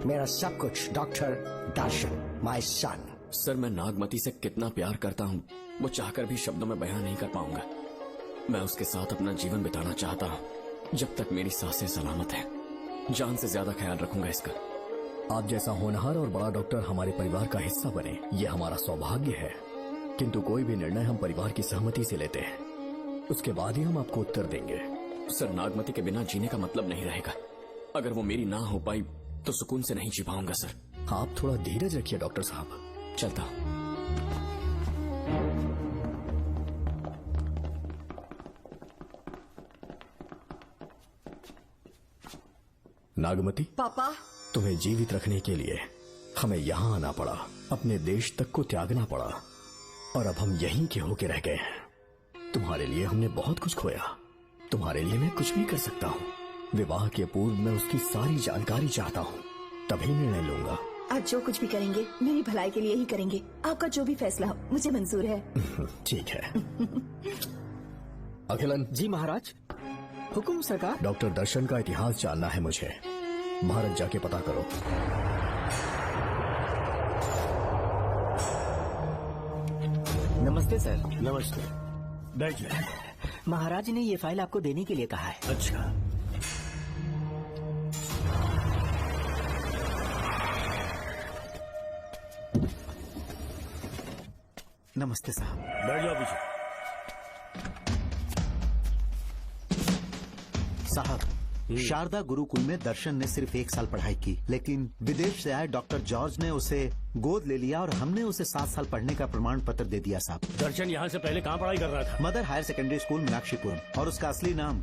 मेरा सब कुछ। Doctor Darshan, my son. Sir, मैं नागमती से कितना प्यार करता हूँ, वो चाहकर भी शब्दों में बयान नहीं कर पाऊंगा। मैं उसके साथ अपना जीवन बिताना चाहता हूँ जब तक मेरी सांसें सलामत हैं। जान से ज्यादा ख्याल रखूंगा इसका। आप जैसा होनहार और बड़ा डॉक्टर हमारे परिवार का हिस्सा बने, ये हमारा सौभाग्य है। किंतु कोई भी निर्णय हम परिवार की सहमति से लेते हैं, उसके बाद ही हम आपको उत्तर देंगे। सर, नागमती के बिना जीने का मतलब नहीं रहेगा। अगर वो मेरी ना हो पाई तो सुकून से नहीं जी पाऊंगा सर। आप थोड़ा धीरज रखिए डॉक्टर साहब। चलता हूँ। नागमती, पापा, तुम्हें जीवित रखने के लिए हमें यहाँ आना पड़ा, अपने देश तक को त्यागना पड़ा, और अब हम यहीं के होके रह गए हैं। तुम्हारे लिए हमने बहुत कुछ खोया, तुम्हारे लिए मैं कुछ भी कर सकता हूँ। विवाह के पूर्व मैं उसकी सारी जानकारी चाहता हूँ, तभी निर्णय लूंगा। आज जो कुछ भी करेंगे मेरी भलाई के लिए ही करेंगे। आपका जो भी फैसला हो मुझे मंजूर है। ठीक है। अखिलन। जी महाराज। हुकुम सरकार। डॉक्टर दर्शन का इतिहास जानना है मुझे, भारत जाके पता करो। नमस्ते सर। नमस्ते, बैठ जाए। महाराज ने ये फाइल आपको देने के लिए कहा है। अच्छा, नमस्ते साहब। बैठ जाओ पीछे। साहब, शारदा गुरुकुल में दर्शन ने सिर्फ 1 साल पढ़ाई की, लेकिन विदेश से आए डॉक्टर जॉर्ज ने उसे गोद ले लिया और हमने उसे 7 साल पढ़ने का प्रमाण पत्र दे दिया साहब। दर्शन यहाँ से पहले कहाँ पढ़ाई कर रहा था? Mother higher secondary school Meenakshipuram, और उसका असली नाम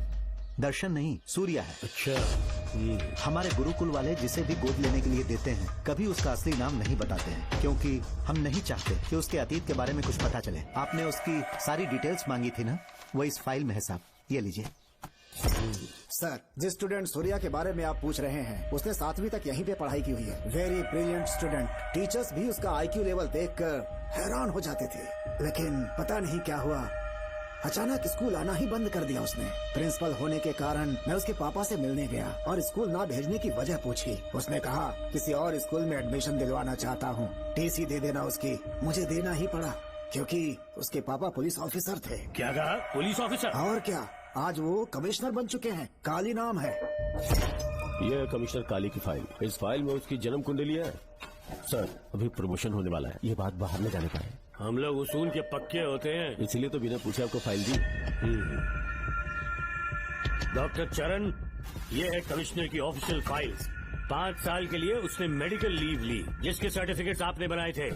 दर्शन नहीं सूर्या है। अच्छा। हमारे गुरुकुल वाले जिसे भी गोद लेने के लिए देते हैं कभी उसका असली नाम नहीं बताते हैं, क्योंकि हम नहीं चाहते कि उसके अतीत के बारे में कुछ पता चले। आपने उसकी सारी डिटेल्स मांगी थी ना, वो इस फाइल में है साहब, ये लीजिए। सर, जिस स्टूडेंट सूर्या के बारे में आप पूछ रहे हैं उसने 7वीं तक यहीं पे पढ़ाई की हुई है। Very brilliant student. टीचर्स भी उसका IQ लेवल देखकर हैरान हो जाते थे, लेकिन पता नहीं क्या हुआ, अचानक स्कूल आना ही बंद कर दिया उसने। प्रिंसिपल होने के कारण मैं उसके पापा से मिलने गया और स्कूल ना भेजने की वजह पूछी। उसने कहा किसी और स्कूल में एडमिशन दिलवाना चाहता हूँ, TC दे देना उसकी। मुझे देना ही पड़ा क्योंकि उसके पापा पुलिस ऑफिसर थे। क्या कहा? Police officer? और क्या, आज वो कमिश्नर बन चुके हैं। काली नाम है। ये है कमिश्नर काली की फाइल। इस फाइल में उसकी जन्म कुंडली है। सर, अभी प्रमोशन होने वाला है, ये बात बाहर न जाने पाए। हम लोग उसूल के पक्के होते हैं, इसीलिए तो बिना पूछे आपको फाइल दी। डॉक्टर चरण, ये है कमिश्नर की ऑफिशियल फाइल्स। 5 साल के लिए उसने मेडिकल लीव ली, जिसके सर्टिफिकेट्स आपने बनाए थे।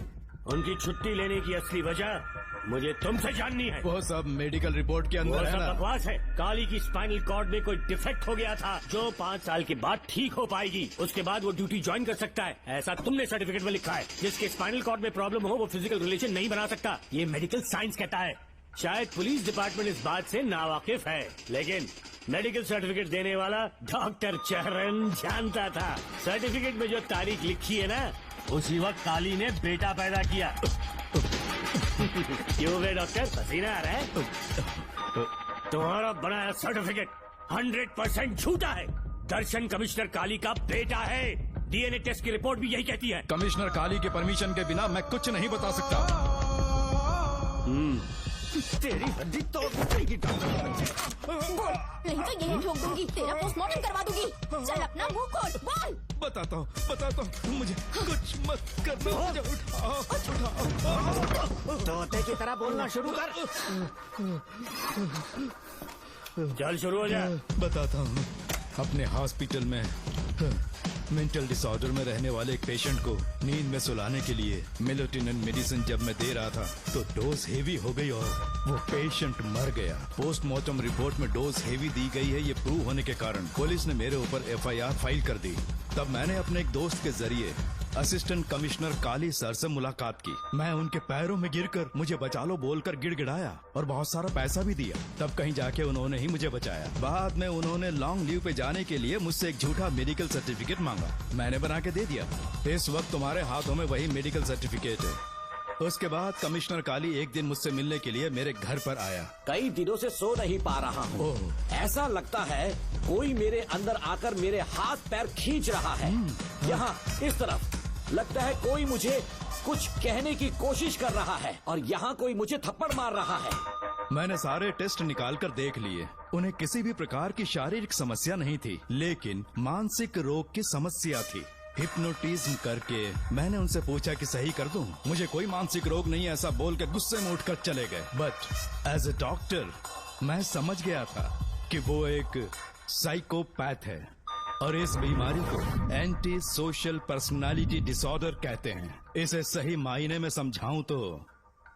उनकी छुट्टी लेने की असली वजह मुझे तुमसे जाननी है। वो सब मेडिकल रिपोर्ट के अंदर वो है सब ना? बकवास है। काली की स्पाइनल कॉर्ड में कोई डिफेक्ट हो गया था, जो 5 साल के बाद ठीक हो पाएगी। उसके बाद वो ड्यूटी ज्वाइन कर सकता है, ऐसा तुमने सर्टिफिकेट में लिखा है। जिसके स्पाइनल कॉर्ड में प्रॉब्लम हो वो फिजिकल रिलेशन नहीं बना सकता, ये मेडिकल साइंस कहता है। शायद पुलिस डिपार्टमेंट इस बात से नावाकिफ है, लेकिन मेडिकल सर्टिफिकेट देने वाला डॉक्टर चरण जानता था। सर्टिफिकेट में जो तारीख लिखी है ना, उसी वक्त काली ने बेटा पैदा किया। क्यों बे डॉक्टर, पसीना आ रहा है? तुम्हारा बनाया सर्टिफिकेट 100% झूठा है। दर्शन कमिश्नर काली का बेटा है। DNA टेस्ट की रिपोर्ट भी यही कहती है। कमिश्नर काली के परमिशन के बिना मैं कुछ नहीं बता सकता। तेरी हड्डी तोड़ देगी। नहीं तो यही ठोक दूंगी, तेरा पोस्टमार्टम करवा दूंगी। चल अपना मुंह खोल, बोल। बताता हूँ, मुझे कुछ मत करना। मुझे उठाओ। तोते की तरह बोलना शुरू कर। चल शुरू हो जा। बताता हूँ, अपने हॉस्पिटल में मेंटल डिसऑर्डर में रहने वाले एक पेशेंट को नींद में सुलाने के लिए मेलेटोनिन मेडिसिन जब मैं दे रहा था तो डोज हेवी हो गई और वो पेशेंट मर गया। पोस्टमार्टम रिपोर्ट में डोज हेवी दी गई है, ये प्रूव होने के कारण पुलिस ने मेरे ऊपर FIR फाइल कर दी। तब मैंने अपने एक दोस्त के जरिए असिस्टेंट कमिश्नर काली सर से मुलाकात की। मैं उनके पैरों में गिरकर मुझे बचा लो बोलकर गिड़गिड़ाया और बहुत सारा पैसा भी दिया। तब कहीं जाके उन्होंने ही मुझे बचाया। बाद में उन्होंने लॉन्ग लीव पे जाने के लिए मुझसे एक झूठा मेडिकल सर्टिफिकेट मांगा, मैंने बना के दे दिया। इस वक्त तुम्हारे हाथों में वही मेडिकल सर्टिफिकेट है। उसके बाद कमिश्नर काली एक दिन मुझसे मिलने के लिए मेरे घर पर आया। कई दिनों से सो नहीं पा रहा हूँ। ऐसा लगता है कोई मेरे अंदर आकर मेरे हाथ पैर खींच रहा है। यहाँ इस तरफ लगता है कोई मुझे कुछ कहने की कोशिश कर रहा है और यहाँ कोई मुझे थप्पड़ मार रहा है। मैंने सारे टेस्ट निकाल कर देख लिए। उन्हें किसी भी प्रकार की शारीरिक समस्या नहीं थी, लेकिन मानसिक रोग की समस्या थी। हिप्नोटिज्म करके मैंने उनसे पूछा कि सही कर दूं। मुझे कोई मानसिक रोग नहीं, ऐसा बोलकर गुस्से में उठकर चले गए। बट एज ए डॉक्टर मैं समझ गया था कि वो एक साइकोपैथ है और इस बीमारी को एंटी सोशल पर्सनालिटी डिसऑर्डर कहते हैं। इसे सही मायने में समझाऊं तो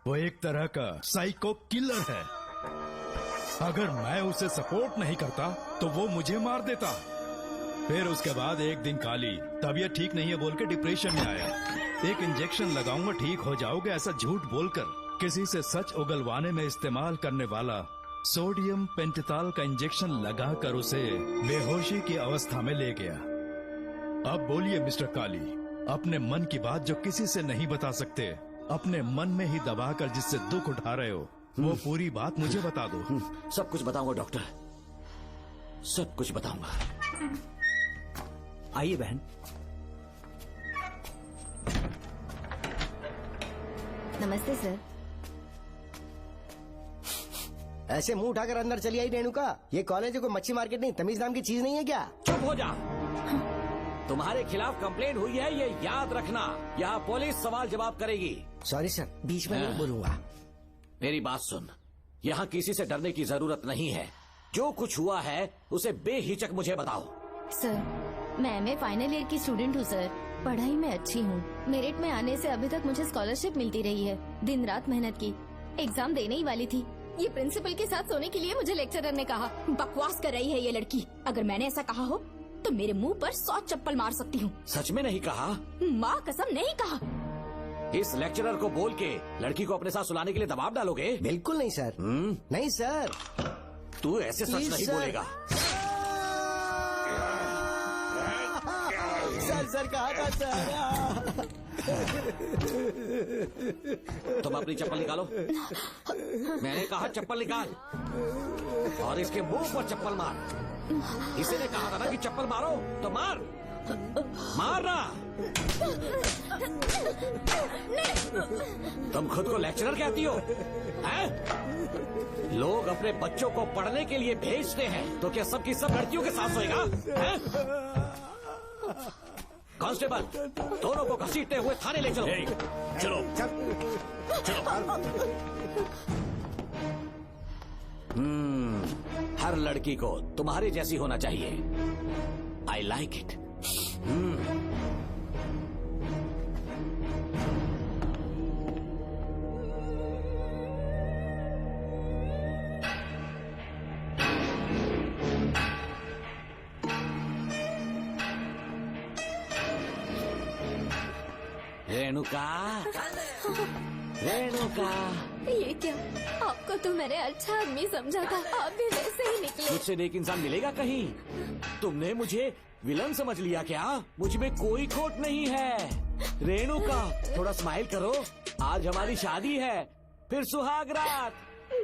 वो एक तरह का साइको किलर है। अगर मैं उसे सपोर्ट नहीं करता तो वो मुझे मार देता। फिर उसके बाद एक दिन काली तबीयत ठीक नहीं है बोल के डिप्रेशन में आया। एक इंजेक्शन लगाऊंगा ठीक हो जाओगे ऐसा झूठ बोलकर किसी से सच उगलवाने में इस्तेमाल करने वाला सोडियम पेंटथॉल का इंजेक्शन लगाकर उसे बेहोशी की अवस्था में ले गया। अब बोलिए मिस्टर काली, अपने मन की बात जो किसी से नहीं बता सकते, अपने मन में ही दबाकर जिससे दुख उठा रहे हो, वो पूरी बात मुझे बता दो। सब कुछ बताऊंगा डॉक्टर, सब कुछ बताऊंगा। आइए बहन। नमस्ते सर। ऐसे मुंह उठाकर अंदर चली आई रेणुका। ये कॉलेज है कोई मच्छी मार्केट नहीं, तमीज नाम की चीज नहीं है क्या? चुप हो जा। तुम्हारे खिलाफ कंप्लेंट हुई है ये याद रखना। यहाँ पुलिस सवाल जवाब करेगी। सॉरी सर, बीच में नहीं बोलूंगा। मेरी बात सुन, यहाँ किसी से डरने की जरूरत नहीं है। जो कुछ हुआ है उसे बेहिचक मुझे बताओ। सर, मैं एमए फाइनल ईयर की स्टूडेंट हूँ सर। पढ़ाई में अच्छी हूँ। मेरिट में आने से अभी तक मुझे स्कॉलरशिप मिलती रही है। दिन रात मेहनत की, एग्जाम देने ही वाली थी। ये प्रिंसिपल के साथ सोने के लिए मुझे लेक्चरर ने कहा। बकवास कर रही है ये लड़की। अगर मैंने ऐसा कहा हो तो मेरे मुंह पर 100 चप्पल मार सकती हूँ। सच में नहीं कहा? माँ कसम नहीं कहा। इस लेक्चरर को बोल के लड़की को अपने साथ सुलाने के लिए दबाव डालोगे? बिल्कुल नहीं सर। नहीं सर। तू ऐसे सच नहीं बोलेगा। सर कहा था सर। तुम अपनी चप्पल निकालो। मैंने कहा चप्पल निकाल और इसके मुंह पर चप्पल मार। इसी ने कहा था ना कि चप्पल मारो तो मार। मारना। तुम खुद को लेक्चरर कहती हो हैं? लोग अपने बच्चों को पढ़ने के लिए भेजते हैं तो क्या सबकी सब लड़कियों के साथ सोएगा? कांस्टेबल, दोनों को घसीटते हुए थाने ले चलो। चलो हर लड़की को तुम्हारे जैसी होना चाहिए। I like it. Renuka, Renuka. ये क्या? आपको तो मैंने अच्छा आदमी समझा था, आप भी वैसे ही निकले। मुझसे नेक इंसान मिलेगा कहीं? तुमने मुझे विलन समझ लिया क्या? मुझ में कोई खोट नहीं है। रेणुका, थोड़ा स्माइल करो। आज हमारी शादी है, फिर सुहाग रात।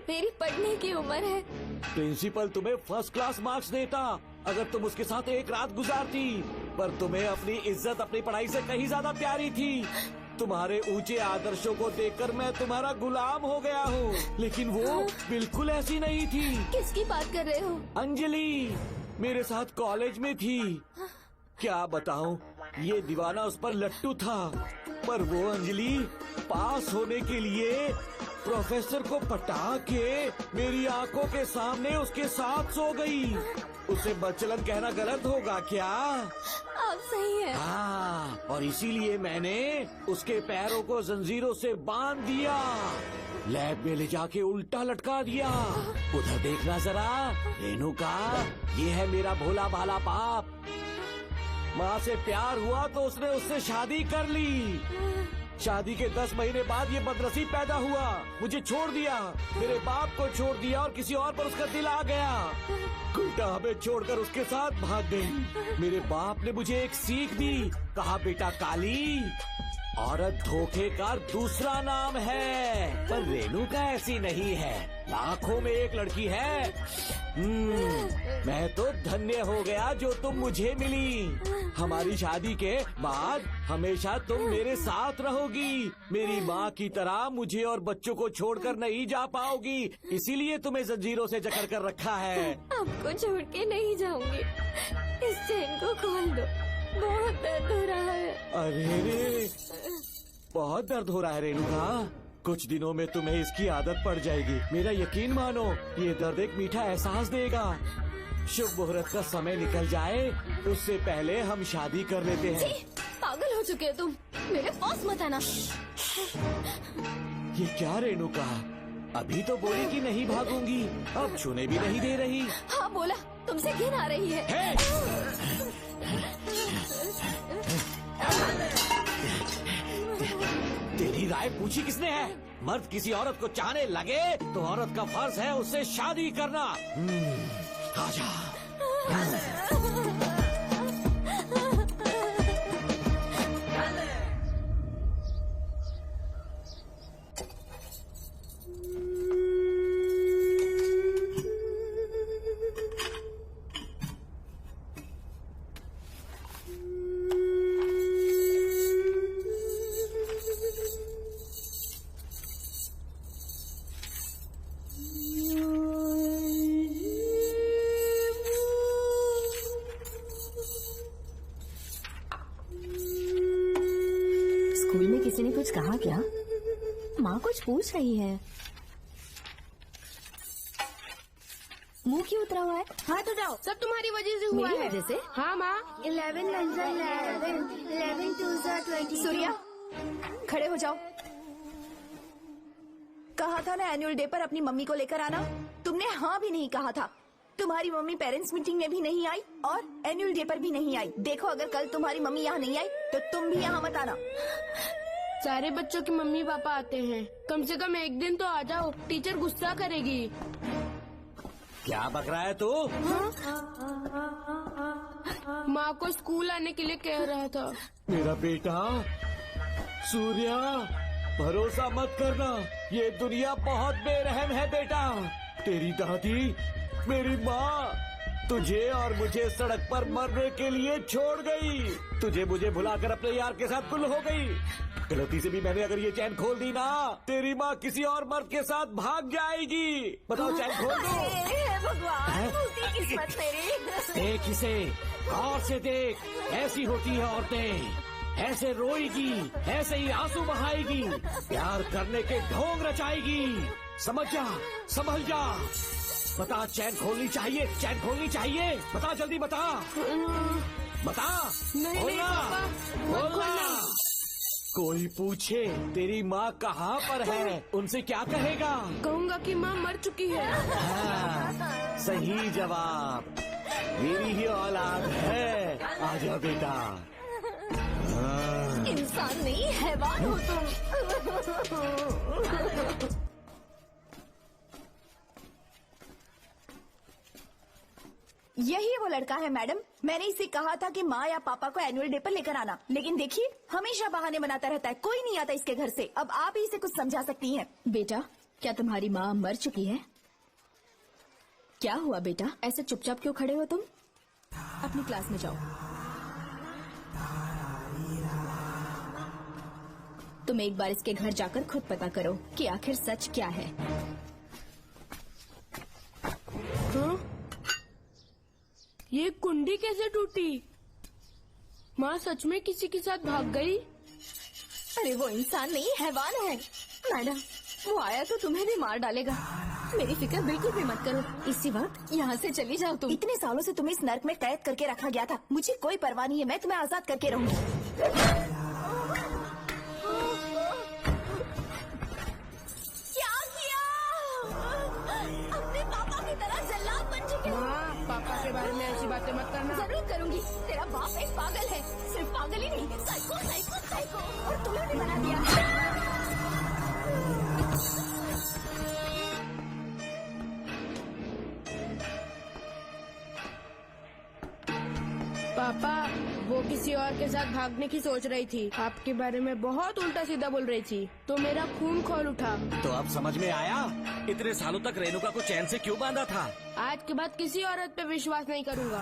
मेरी पढ़ने की उम्र है। प्रिंसिपल तुम्हें फर्स्ट क्लास मार्क्स देता अगर तुम उसके साथ एक रात गुजारती, पर तुम्हें अपनी इज्जत अपनी पढ़ाई से कहीं ज्यादा प्यारी थी। तुम्हारे ऊंचे आदर्शों को देखकर मैं तुम्हारा गुलाम हो गया हूँ, लेकिन वो बिल्कुल ऐसी नहीं थी। किसकी बात कर रहे हो? अंजलि मेरे साथ कॉलेज में थी। क्या बताऊँ, ये दीवाना उस पर लट्टू था, पर वो अंजलि पास होने के लिए प्रोफेसर को पटा के मेरी आंखों के सामने उसके साथ सो गई। उसे बदचलन कहना गलत होगा क्या? आप सही है। हाँ, और इसीलिए मैंने उसके पैरों को जंजीरों से बांध दिया, लैब में ले जाके उल्टा लटका दिया। उधर देखना जरा रेणुका, ये है मेरा भोला भाला बाप। माँ से प्यार हुआ तो उसने उससे शादी कर ली। शादी के 10 महीने बाद ये बदनसीब पैदा हुआ, मुझे छोड़ दिया, मेरे बाप को छोड़ दिया और किसी और पर उसका दिल आ गया। उल्टा हमें छोड़कर उसके साथ भाग गई। मेरे बाप ने मुझे एक सीख दी, कहा बेटा काली, औरत धोखे का दूसरा नाम है। पर रेणुका ऐसी नहीं है, लाखों में एक लड़की है। मैं तो धन्य हो गया जो तुम मुझे मिली। हमारी शादी के बाद हमेशा तुम मेरे साथ रहोगी। मेरी माँ की तरह मुझे और बच्चों को छोड़कर नहीं जा पाओगी, इसीलिए तुम्हें जंजीरों से जकड़ कर रखा है। आपको छोड़ के नहीं जाऊंगी। इस चेन को खोल दो, बहुत दर्द हो रहा है। अरे रे, बहुत दर्द हो रहा है रेणुका। कुछ दिनों में तुम्हें इसकी आदत पड़ जाएगी। मेरा यकीन मानो, ये दर्द एक मीठा एहसास देगा। शुभ मुहूर्त का समय निकल जाए उससे पहले हम शादी कर लेते हैं। पागल हो चुके हो तुम, मेरे पास मत आना। ये क्या रेणुका, अभी तो बोली कि नहीं भागूंगी, अब छूने भी नहीं दे रही। हाँ बोला, तुमसे घिन आ रही है। तेरी राय पूछी किसने है? मर्द किसी औरत को चाहने लगे तो औरत का फर्ज है उससे शादी करना। आजा। स्कूल में किसी ने कुछ कहा क्या? माँ कुछ पूछ रही है। मुंह क्यों उतरा हुआ है? हाथ उठाओ, सब तुम्हारी वजह से हुआ मेरी है। वजह से? हाँ माँ। 11 2 20। सूर्या, खड़े हो जाओ। कहा था ना एनुअल डे पर अपनी मम्मी को लेकर आना। तुमने हाँ भी नहीं कहा था। तुम्हारी मम्मी पेरेंट्स मीटिंग में भी नहीं आई और एनुअल डे पर भी नहीं आई। देखो अगर कल तुम्हारी मम्मी यहाँ नहीं आई तो तुम भी यहाँ मत आना। सारे बच्चों के मम्मी पापा आते हैं, कम से कम एक दिन तो आ जाओ, टीचर गुस्सा करेगी। क्या बक रहा है तू? माँ को स्कूल आने के लिए कह रहा था। मेरा बेटा सूर्या, भरोसा मत करना, ये दुनिया बहुत बेरहम है बेटा। तेरी दादी, मेरी माँ तुझे और मुझे सड़क पर मरने के लिए छोड़ गई। तुझे मुझे भुलाकर अपने यार के साथ गुल हो गई। गलती से भी मैंने अगर ये चैन खोल दी ना, तेरी माँ किसी और मर्द के साथ भाग जाएगी। बताओ चैन खोल दो। भगवान, किस्मत मेरी। देख इसे, और से देख, ऐसी होती है औरतें, ऐसे रोएगी, ऐसे ही आंसू बहाएगी, प्यार करने के ढोंग रचाएगी। समझ जा, संभल जा। बता, चैन खोलनी चाहिए, चैन खोलनी चाहिए। बता जल्दी बता, बता। नहीं बोलना, बोलना। कोई पूछे तेरी माँ कहाँ पर है, उनसे क्या कहेगा? कहूँगा कि माँ मर चुकी है। हाँ, सही जवाब। मेरी ही औलाद है। आजा बेटा। इंसान नहीं, हैवान हो तुम। यही वो लड़का है मैडम। मैंने इसे कहा था कि माँ या पापा को एनुअल डे पर लेकर आना, लेकिन देखिए हमेशा बहाने बनाता रहता है। कोई नहीं आता इसके घर से। अब आप ही इसे कुछ समझा सकती हैं। बेटा, क्या तुम्हारी माँ मर चुकी है? क्या हुआ बेटा, ऐसे चुपचाप क्यों खड़े हो तुम? अपनी क्लास में जाओ। तुम एक बार इसके घर जाकर खुद पता करो कि आखिर सच क्या है। हाँ? ये कुंडी कैसे टूटी? माँ सच में किसी के साथ भाग गई? अरे वो इंसान नहीं, हैवान है। मैडम, वो आया तो तुम्हें भी मार डालेगा। मेरी फिक्र बिल्कुल भी मत करो। इसी वक्त यहाँ से चली जाओ तुम। इतने सालों से तुम्हें इस नर्क में कैद करके रखा गया था। मुझे कोई परवाह नहीं है, मैं तुम्हें आजाद करके रहूंगी। क्या किया? अपने पापा की तरह जल्लाद बन चुके हो। पापा के बारे में ऐसी बातें मत करना। जरूर करूंगी। तेरा बाप एक पागल है। सिर्फ पागल ही नहीं, साइको साइको साइको। और तुम्हें भी बना दिया। पापा, वो किसी और के साथ भागने की सोच रही थी। आपके बारे में बहुत उल्टा सीधा बोल रही थी, तो मेरा खून खौल उठा। तो अब समझ में आया इतने सालों तक रेणुका को चैन से क्यों बांधा था। आज के बाद किसी औरत पे विश्वास नहीं करूंगा।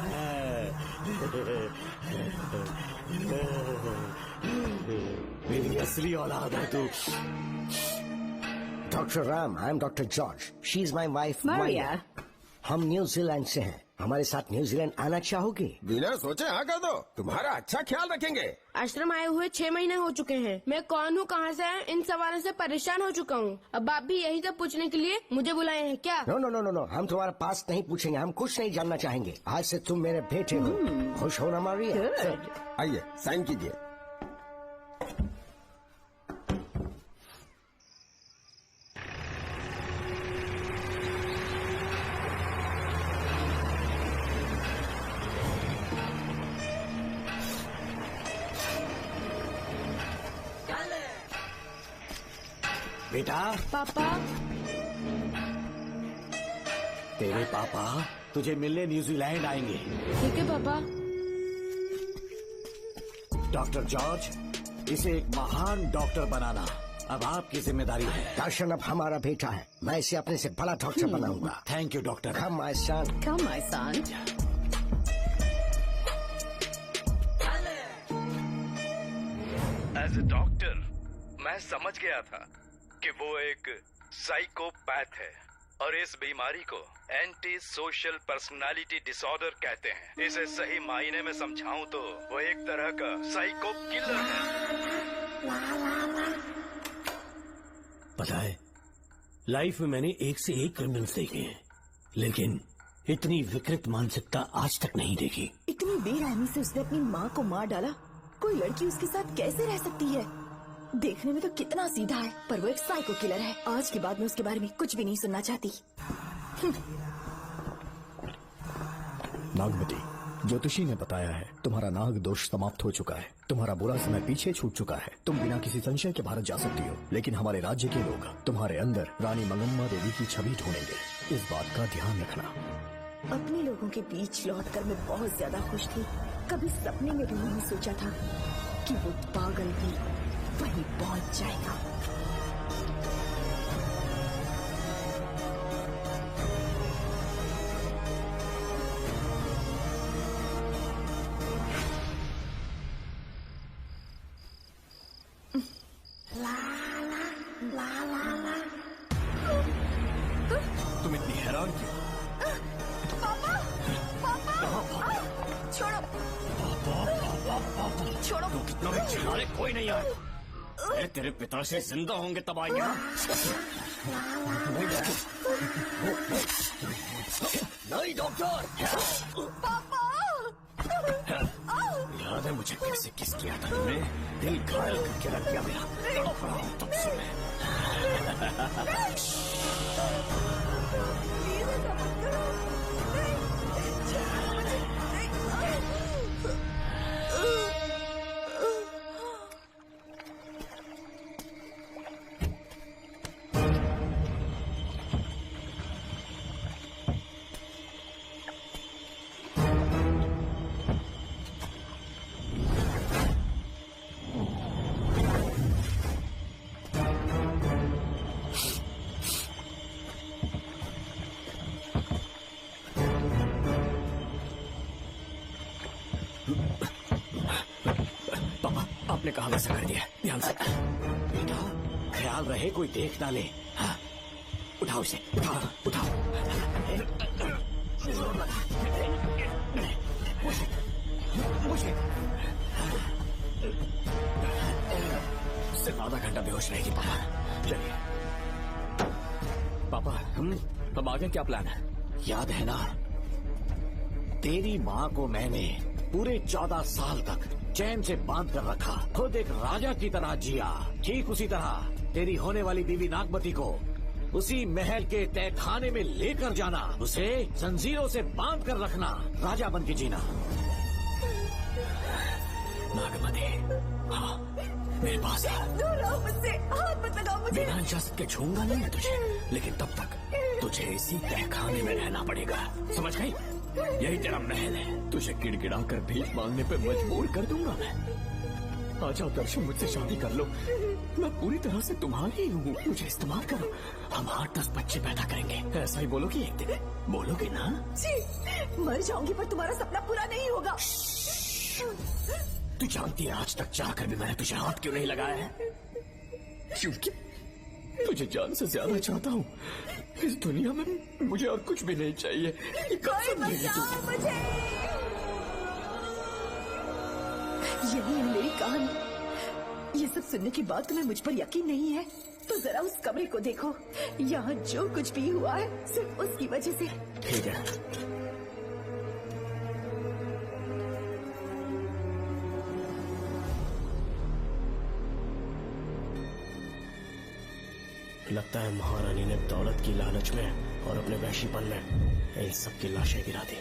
मेरी असली औलाद है तू। Doctor Ram, I am doctor George. She is my wife Maria. हम न्यूजीलैंड से हैं। हमारे साथ न्यूजीलैंड आना चाहोगे? बिना सोचे हाँ कर दो, तुम्हारा अच्छा ख्याल रखेंगे। आश्रम आए हुए 6 महीने हो चुके हैं। मैं कौन हूँ, कहाँ से है, इन सवालों से परेशान हो चुका हूँ। अब आप भी यही सब पूछने के लिए मुझे बुलाए हैं क्या? No no no no no, हम तुम्हारा पास नहीं पूछेंगे। हम कुछ नहीं जानना चाहेंगे। आज से तुम मेरे बेटे हो। खुश हो ना मारिया? आइए साइन कीजिए। बेटा। पापा। तेरे पापा तुझे मिलने न्यूजीलैंड आएंगे। ठीक है पापा। डॉक्टर जॉर्ज, इसे एक महान डॉक्टर बनाना अब आपकी जिम्मेदारी है। दर्शन अब हमारा बेटा है, मैं इसे अपने से बड़ा डॉक्टर बनाऊंगा। Thank you doctor. Come my son. Come my son. As a doctor मैं समझ गया था कि वो एक साइकोपैथ है और इस बीमारी को एंटी सोशल पर्सनालिटी डिसऑर्डर कहते हैं। इसे सही मायने में समझाऊं तो वो एक तरह का साइको किलर है। पता है, लाइफ में मैंने एक से एक क्रिमिनल्स देखे हैं, लेकिन इतनी विकृत मानसिकता आज तक नहीं देखी। इतनी बेरहमी से उसने अपनी माँ को मार डाला। कोई लड़की उसके साथ कैसे रह सकती है? देखने में तो कितना सीधा है, पर वो एक साइको किलर है। आज के बाद मैं उसके बारे में कुछ भी नहीं सुनना चाहती। नागमती, ज्योतिषी ने बताया है तुम्हारा नाग दोष समाप्त हो चुका है, तुम्हारा बुरा समय पीछे छूट चुका है, तुम बिना किसी संशय के भारत जा सकती हो। लेकिन हमारे राज्य के लोग तुम्हारे अंदर रानी मंगम्मा देवी की छवि ढूंढेंगे, इस बात का ध्यान रखना। अपने लोगों के बीच लौटकर मैं बहुत ज्यादा खुश थी। कभी सपने में भी नहीं सोचा था कि वो पागल भी वहीं पहुंच जाएगा। तुम इतनी हैरान क्यों? पापा, पापा, छोड़ो, छोड़ो। तू कितना भी चिल्ला रहे, कोई नहीं आया। अरे तेरे पिता से जिंदा होंगे तब आएंगे। नहीं डॉक्टर। पापा, याद है मुझे कैसे किस किया था तुमने? दिल घायल करके रख दिया मेरा। तड़प रहा हूं तब से मैं। आपने कहा वैसा कर दिया, ध्यान से। बेटा ख्याल रहे कोई देख ना ले। हाँ, उठाओ इसे, उठाओ उठाओ। मुझे सिर्फ आधा घंटा बेहोश रहेगी पापा। चलिए पापा, अब आगे क्या प्लान है? याद है ना, तेरी माँ को मैंने पूरे 14 साल तक चैन से बांध कर रखा, खुद एक राजा की तरह जिया। ठीक उसी तरह तेरी होने वाली बीवी नागमती को उसी महल के तहखाने में लेकर जाना, उसे जंजीरों से बांध कर रखना, राजा बन के जीना। नागमती, हाँ मेरे पास है। दूर रहो मुझसे, हाथ मत लगाओ मुझे। बिना इजाजत के छूंगा नहीं मैं तुझे, लेकिन तब तक तुझे इसी तहखाने में रहना पड़ेगा, समझ गई? यही तेरा महल है। तुझे गिड़गिड़ा कर भीख मांगने पे मजबूर कर दूंगा मैं। आ जाओ दर्शन, मुझसे शादी कर लो, मैं पूरी तरह से तुम्हारी हूँ। मुझे इस्तेमाल करो, हम 8-10 बच्चे पैदा करेंगे। ऐसा ही बोलोगी एक दिन? बोलोगे ना? जी, मर जाऊंगी पर तुम्हारा सपना पूरा नहीं होगा। तू जानती है आज तक चाहकर भी मैंने तुझे हाथ क्यों नहीं लगाया है? क्योंकि तुझे जान से ज्यादा चाहता हूँ। इस दुनिया में मुझे और कुछ भी नहीं चाहिए। कोई बचाओ मुझे। यही है मेरी कहानी। ये सब सुनने के बाद तुम्हें मुझ पर यकीन नहीं है तो जरा उस कमरे को देखो। यहाँ जो कुछ भी हुआ है सिर्फ उसकी वजह से। ठीक है, लगता है महारानी ने दौलत की लालच में और अपने वैशीपन में इन सब की लाशें गिरा दी।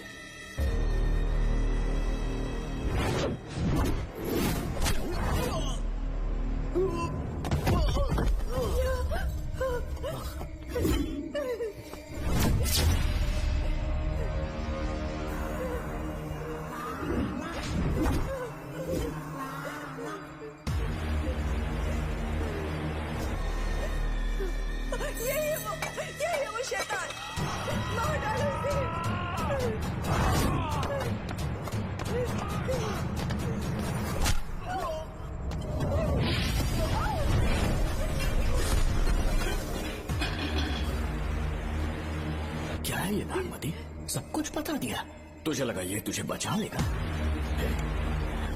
है ये नागमती? सब कुछ बता दिया। तुझे लगा ये तुझे बचा लेगा?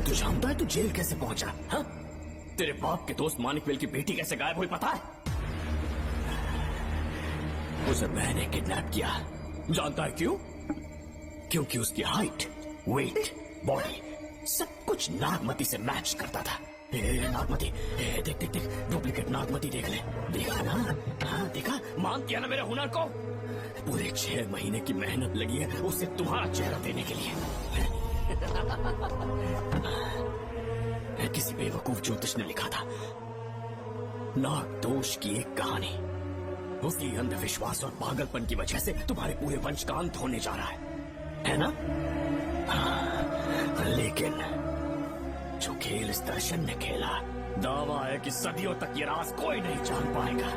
तू जानता है तू जेल कैसे पहुंचा? हाँ? तेरे बाप के दोस्त मानिकवेल की बेटी कैसे गायब हुई पता है? उसे मैंने किडनैप किया। जानता है क्यों? क्योंकि उसकी हाइट, वेट, बॉडी सब कुछ नागमती से मैच करता था। नागमती, देख देख देख, डुप्लीकेट नागमती देख ले। देखा ना? हाँ देखा? मान किया ना मेरे हुनर को? पूरे 6 महीने की मेहनत लगी है उसे तुम्हारा चेहरा देने के लिए। किसी बेवकूफ ज्योतिष ने लिखा था नागदोष की एक कहानी। उसी अंधविश्वास और पागलपन की वजह से तुम्हारे पूरे वंश का अंत होने जा रहा है ना? हाँ, लेकिन जो खेल इस दर्शन ने खेला, दावा है कि सदियों तक ये राज कोई नहीं जान पाएगा।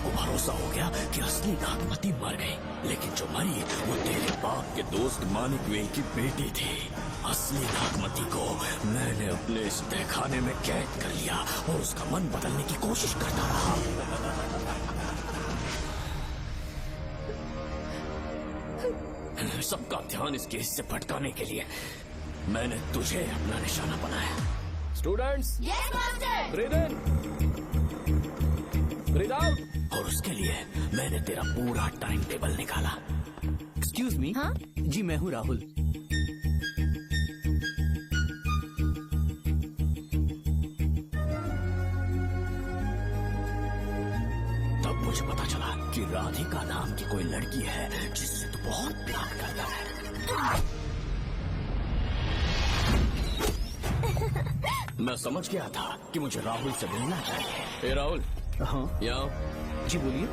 भरोसा हो गया कि असली नागमती मर गई, लेकिन जो मरी वो तेरे बाप के दोस्त मानिकवेल की बेटी थी। असली नागमती को मैंने अपने इस तहखाने में कैद कर लिया और उसका मन बदलने की कोशिश करता रहा। सबका ध्यान इस केस से भटकाने के लिए मैंने तुझे अपना निशाना बनाया। स्टूडेंट्स, ब्रीथ इन, ब्रीथ आउट। और उसके लिए मैंने तेरा पूरा टाइम टेबल निकाला। Excuse me. हाँ? जी मैं हूँ राहुल। तब मुझे पता चला कि राधिका नाम की कोई लड़की है जिससे तू बहुत प्यार करता है। मैं समझ गया था कि मुझे राहुल से मिलना चाहिए। ए राहुल। हाँ यहाँ। जी बोलिए।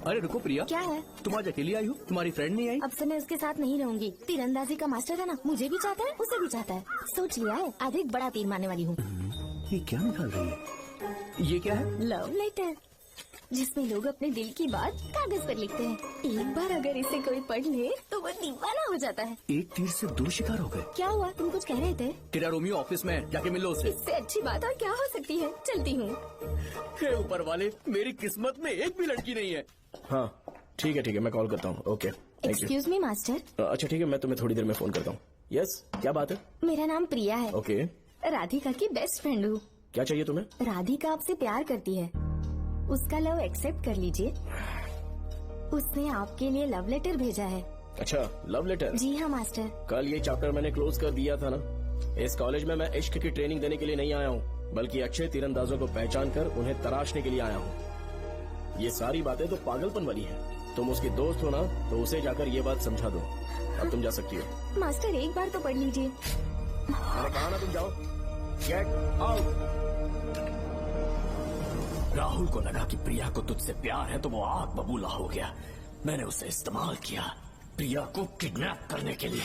अरे रुको प्रिया, क्या है? तुम आज अकेली आई हो? तुम्हारी फ्रेंड नहीं आई? अब से मैं उसके साथ नहीं रहूंगी। तीरंदाजी का मास्टर है ना, मुझे भी चाहता है, उसे भी चाहता है। सोच लिया है, आज एक बड़ा तीर मारने वाली हूँ। ये क्या निकाल रही है? ये क्या है? लव लेटर, जिसमें लोग अपने दिल की बात कागज पर लिखते हैं। एक बार अगर इसे कोई पढ़ ले तो वो दीवाना हो जाता है। एक तीर से 2 शिकार हो गए। क्या हुआ? तुम कुछ कह रहे थे? तेरा रोमियो ऑफिस में, जाके मिलो उससे। इससे अच्छी बात और क्या हो सकती है? चलती हूँ। हे ऊपर वाले, मेरी किस्मत में एक भी लड़की नहीं है। हाँ ठीक है, मैं कॉल करता हूँ। Okay, excuse me master. अच्छा ठीक है, मैं तुम्हें थोड़ी देर में फोन करता हूँ। यस, क्या बात है? मेरा नाम प्रिया है। ओके। राधिका की बेस्ट फ्रेंड हूँ। क्या चाहिए तुम्हें? राधिका आपसे प्यार करती है, उसका लव एक्सेप्ट कर लीजिए। उसने आपके लिए लव लेटर भेजा है। अच्छा, लव लेटर? जी हाँ मास्टर। कल ये चैप्टर मैंने क्लोज कर दिया था ना। इस कॉलेज में मैं इश्क की ट्रेनिंग देने के लिए नहीं आया हूँ, बल्कि अच्छे तीरंदाजों को पहचान कर उन्हें तराशने के लिए आया हूँ। ये सारी बातें तो पागलपन वाली है। तुम उसकी दोस्त हो ना, तो उसे जाकर ये बात समझा दो। अब तुम जा सकती हो। मास्टर एक बार तो पढ़ लीजिए। मैंने कहा ना तुम जाओ। Get out. राहुल को लगा कि प्रिया को तुझसे प्यार है तो वो आग बबूला हो गया। मैंने उसे इस्तेमाल किया प्रिया को किडनैप करने के लिए।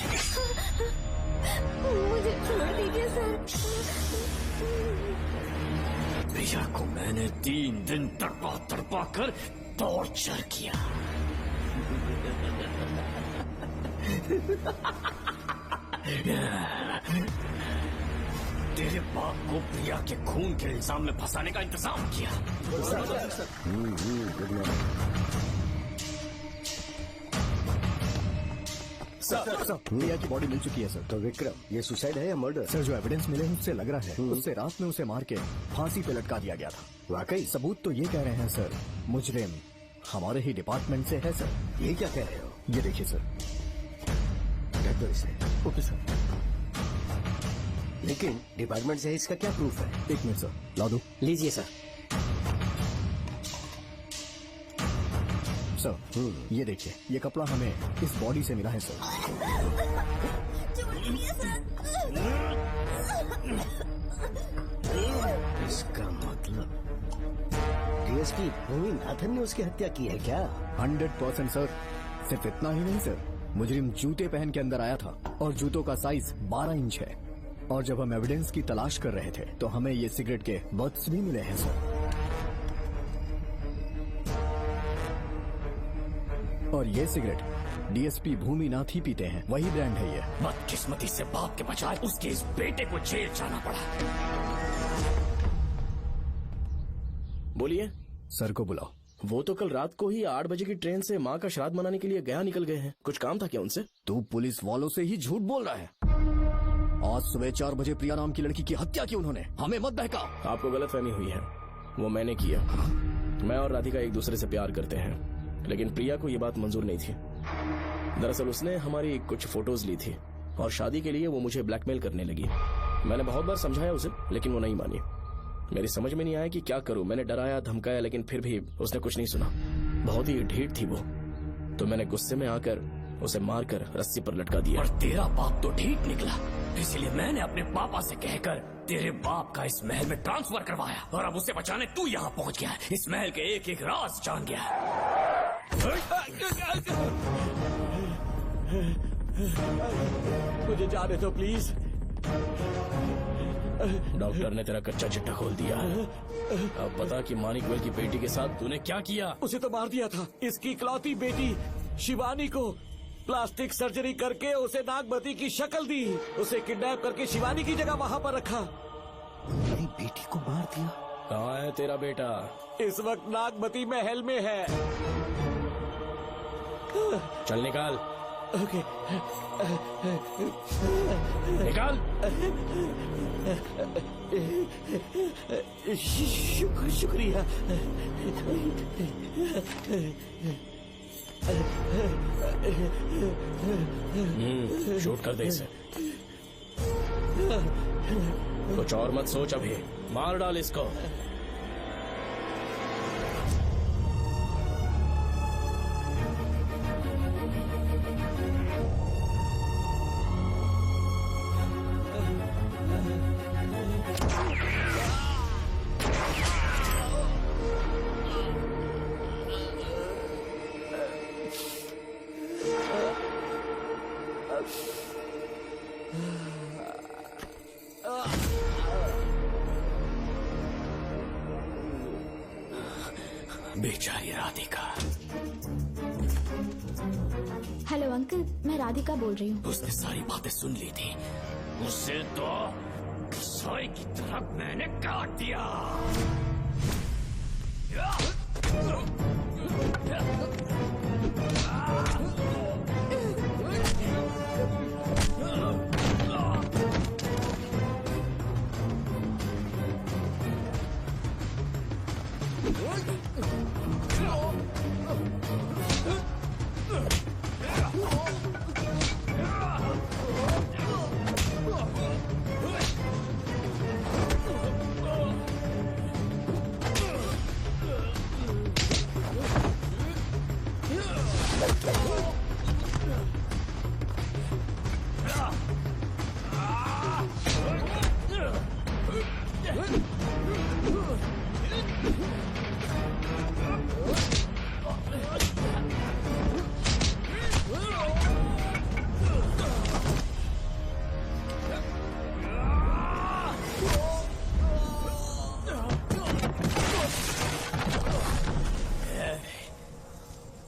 मुझे छोड़ दीजिए सर। प्रिया को मैंने 3 दिन तड़पा कर टॉर्चर किया। तेरे बाप को प्रिया के खून के इल्जाम में फंसाने का इंतजाम किया। सर, प्रिया की बॉडी मिल चुकी है सर। तो विक्रम, ये सुसाइड है या मर्डर? सर, जो एविडेंस मिले हैं उससे लग रहा है उससे रात में उसे मार के फांसी पे लटका दिया गया था। वाकई सबूत तो ये कह रहे हैं सर, मुजरिम हमारे ही डिपार्टमेंट से है सर। ये क्या कह रहे हो? ये देखिए सर, रख दो इसे। Okay sir. लेकिन डिपार्टमेंट से है, इसका क्या प्रूफ है? 1 मिनट सर, ला दो। लीजिए सर। सर, ये देखिए, ये कपड़ा हमें इस बॉडी से मिला है सर। डीएसपी भूमिनाथन ने उसकी हत्या की है क्या? 100% सर। सिर्फ इतना ही नहीं सर, मुजरिम जूते पहन के अंदर आया था और जूतों का साइज 12 इंच है। और जब हम एविडेंस की तलाश कर रहे थे तो हमें ये सिगरेट के बट्स भी मिले हैं सर। और ये सिगरेट डीएसपी भूमिनाथ ही पीते हैं, वही ब्रांड है ये। बदकिस्मती से बाप के बजाय उसके इस बेटे को जेल जाना पड़ा। बोलिए। सर को बुलाओ। वो तो कल रात को ही 8 बजे की ट्रेन से माँ का श्राद्ध मनाने के लिए गया निकल गए हैं। कुछ काम था क्या उनसे? तू पुलिस वालों से ही झूठ बोल रहा है। आज सुबह 4 बजे प्रिया नाम की लड़की की हत्या की उन्होंने। हमें मत बहका। आपको गलतफहमी हुई है, वो मैंने किया। मैं और राधिका एक दूसरे से प्यार करते हैं, लेकिन प्रिया को ये बात मंजूर नहीं थी। दरअसल उसने हमारी कुछ फोटोज ली थी और शादी के लिए वो मुझे ब्लैकमेल करने लगी। मैंने बहुत बार समझाया उसे, लेकिन वो नहीं मानी। मेरी समझ में नहीं आया कि क्या करूं। मैंने डराया धमकाया, लेकिन फिर भी उसने कुछ नहीं सुना। बहुत ही ढीठ थी वो, तो मैंने गुस्से में आकर उसे मारकर रस्सी पर लटका दिया। और तेरा बाप तो ठीक निकला, इसलिए मैंने अपने पापा से कहकर तेरे बाप का इस महल में ट्रांसफर करवाया, और अब उसे बचाने तू यहाँ पहुँच गया है। इस महल के एक एक राज जान गया है। मुझे जाने दो प्लीज। डॉक्टर ने तेरा कच्चा चिट्ठा खोल दिया है। अब पता कि मानिकवेल की बेटी के साथ तूने क्या किया। उसे तो मार दिया था। इसकी इकलौती बेटी शिवानी को प्लास्टिक सर्जरी करके उसे नागमती की शक्ल दी। उसे किडनैप करके शिवानी की जगह वहाँ पर रखा। मेरी बेटी को मार दिया। कहाँ है तेरा बेटा? इस वक्त नागमती महल में है। चल निकाल। ओके। निकाल। शुक्रिया। शूट कर दे इसे। कुछ और मत सोच, अभी मार डाल इसको। बेचारी राधिका। हेलो अंकल, मैं राधिका बोल रही हूँ। उसने सारी बातें सुन ली थी। उसे तो सोई की तरफ मैंने काट दिया।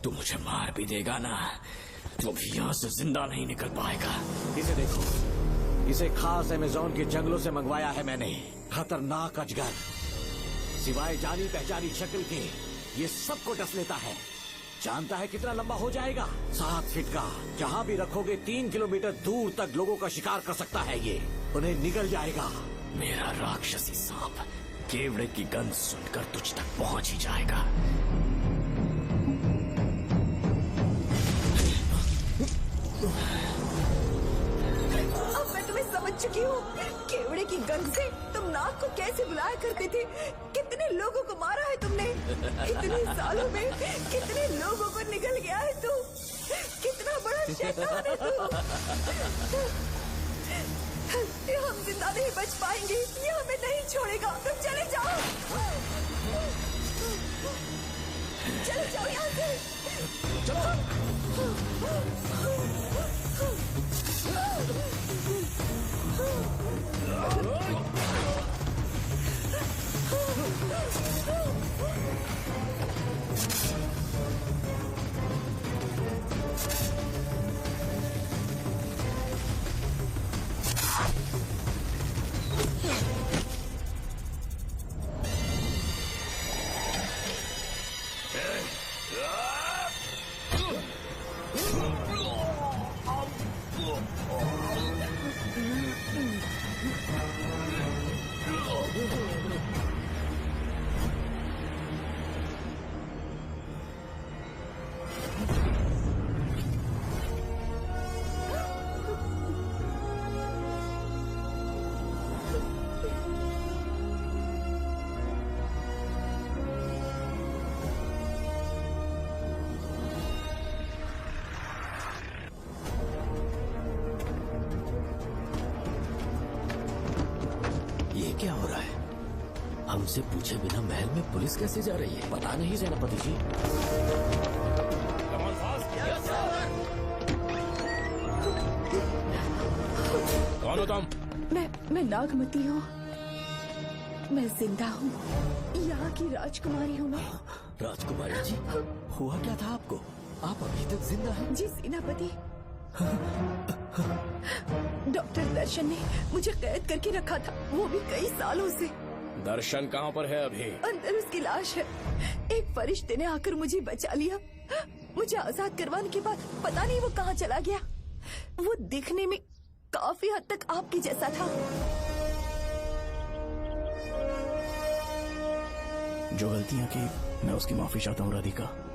तू मुझे मार भी देगा ना, तो भी यहाँ से जिंदा नहीं निकल पाएगा। इसे देखो, इसे खास अमेज़न के जंगलों से मंगवाया है मैंने। खतरनाक अजगर, सिवाय जानी पहचानी शक्ल के ये सबको डस लेता है। जानता है कितना लंबा हो जाएगा? 7 फीट का। जहाँ भी रखोगे 3 किलोमीटर दूर तक लोगों का शिकार कर सकता है ये। उन्हें निगल जाएगा। मेरा राक्षसी सांप केवड़े की गंध सुनकर तुझ तक पहुँच ही जाएगा। अब मैं तुम्हें समझ चुकी हूँ। केवड़े की गंध से तुम नाग को कैसे बुलाया करते थे। कितने लोगों को मारा है तुमने। इतने सालों में कितने लोगों को निगल गया है तू। कितना बड़ा शैतान है तू। हम जिंदा नहीं बच पाएंगे। ये हमें नहीं छोड़ेगा। तुम चले जाओ। चले जाओ यहाँ से। क्या हो रहा है? हमसे पूछे बिना महल में पुलिस कैसे जा रही है? पता नहीं सेनापति जी। कौन हो तुम? मैं नागमती हूँ। मैं जिंदा हूँ। यहाँ की राजकुमारी हूँ मैं। राजकुमारी जी, हुआ क्या था आपको? आप अभी तक जिंदा हैं? जी सेनापति। डॉक्टर दर्शन ने मुझे कैद करके रखा था, वो भी कई सालों से। दर्शन कहाँ पर है अभी? अंदर उसकी लाश है। एक फरिश्ते ने आकर मुझे बचा लिया। मुझे आजाद करवाने के बाद पता नहीं वो कहाँ चला गया। वो दिखने में काफी हद तक आपके जैसा था। जो गलतियाँ की मैं उसकी माफी चाहता हूँ राधिका।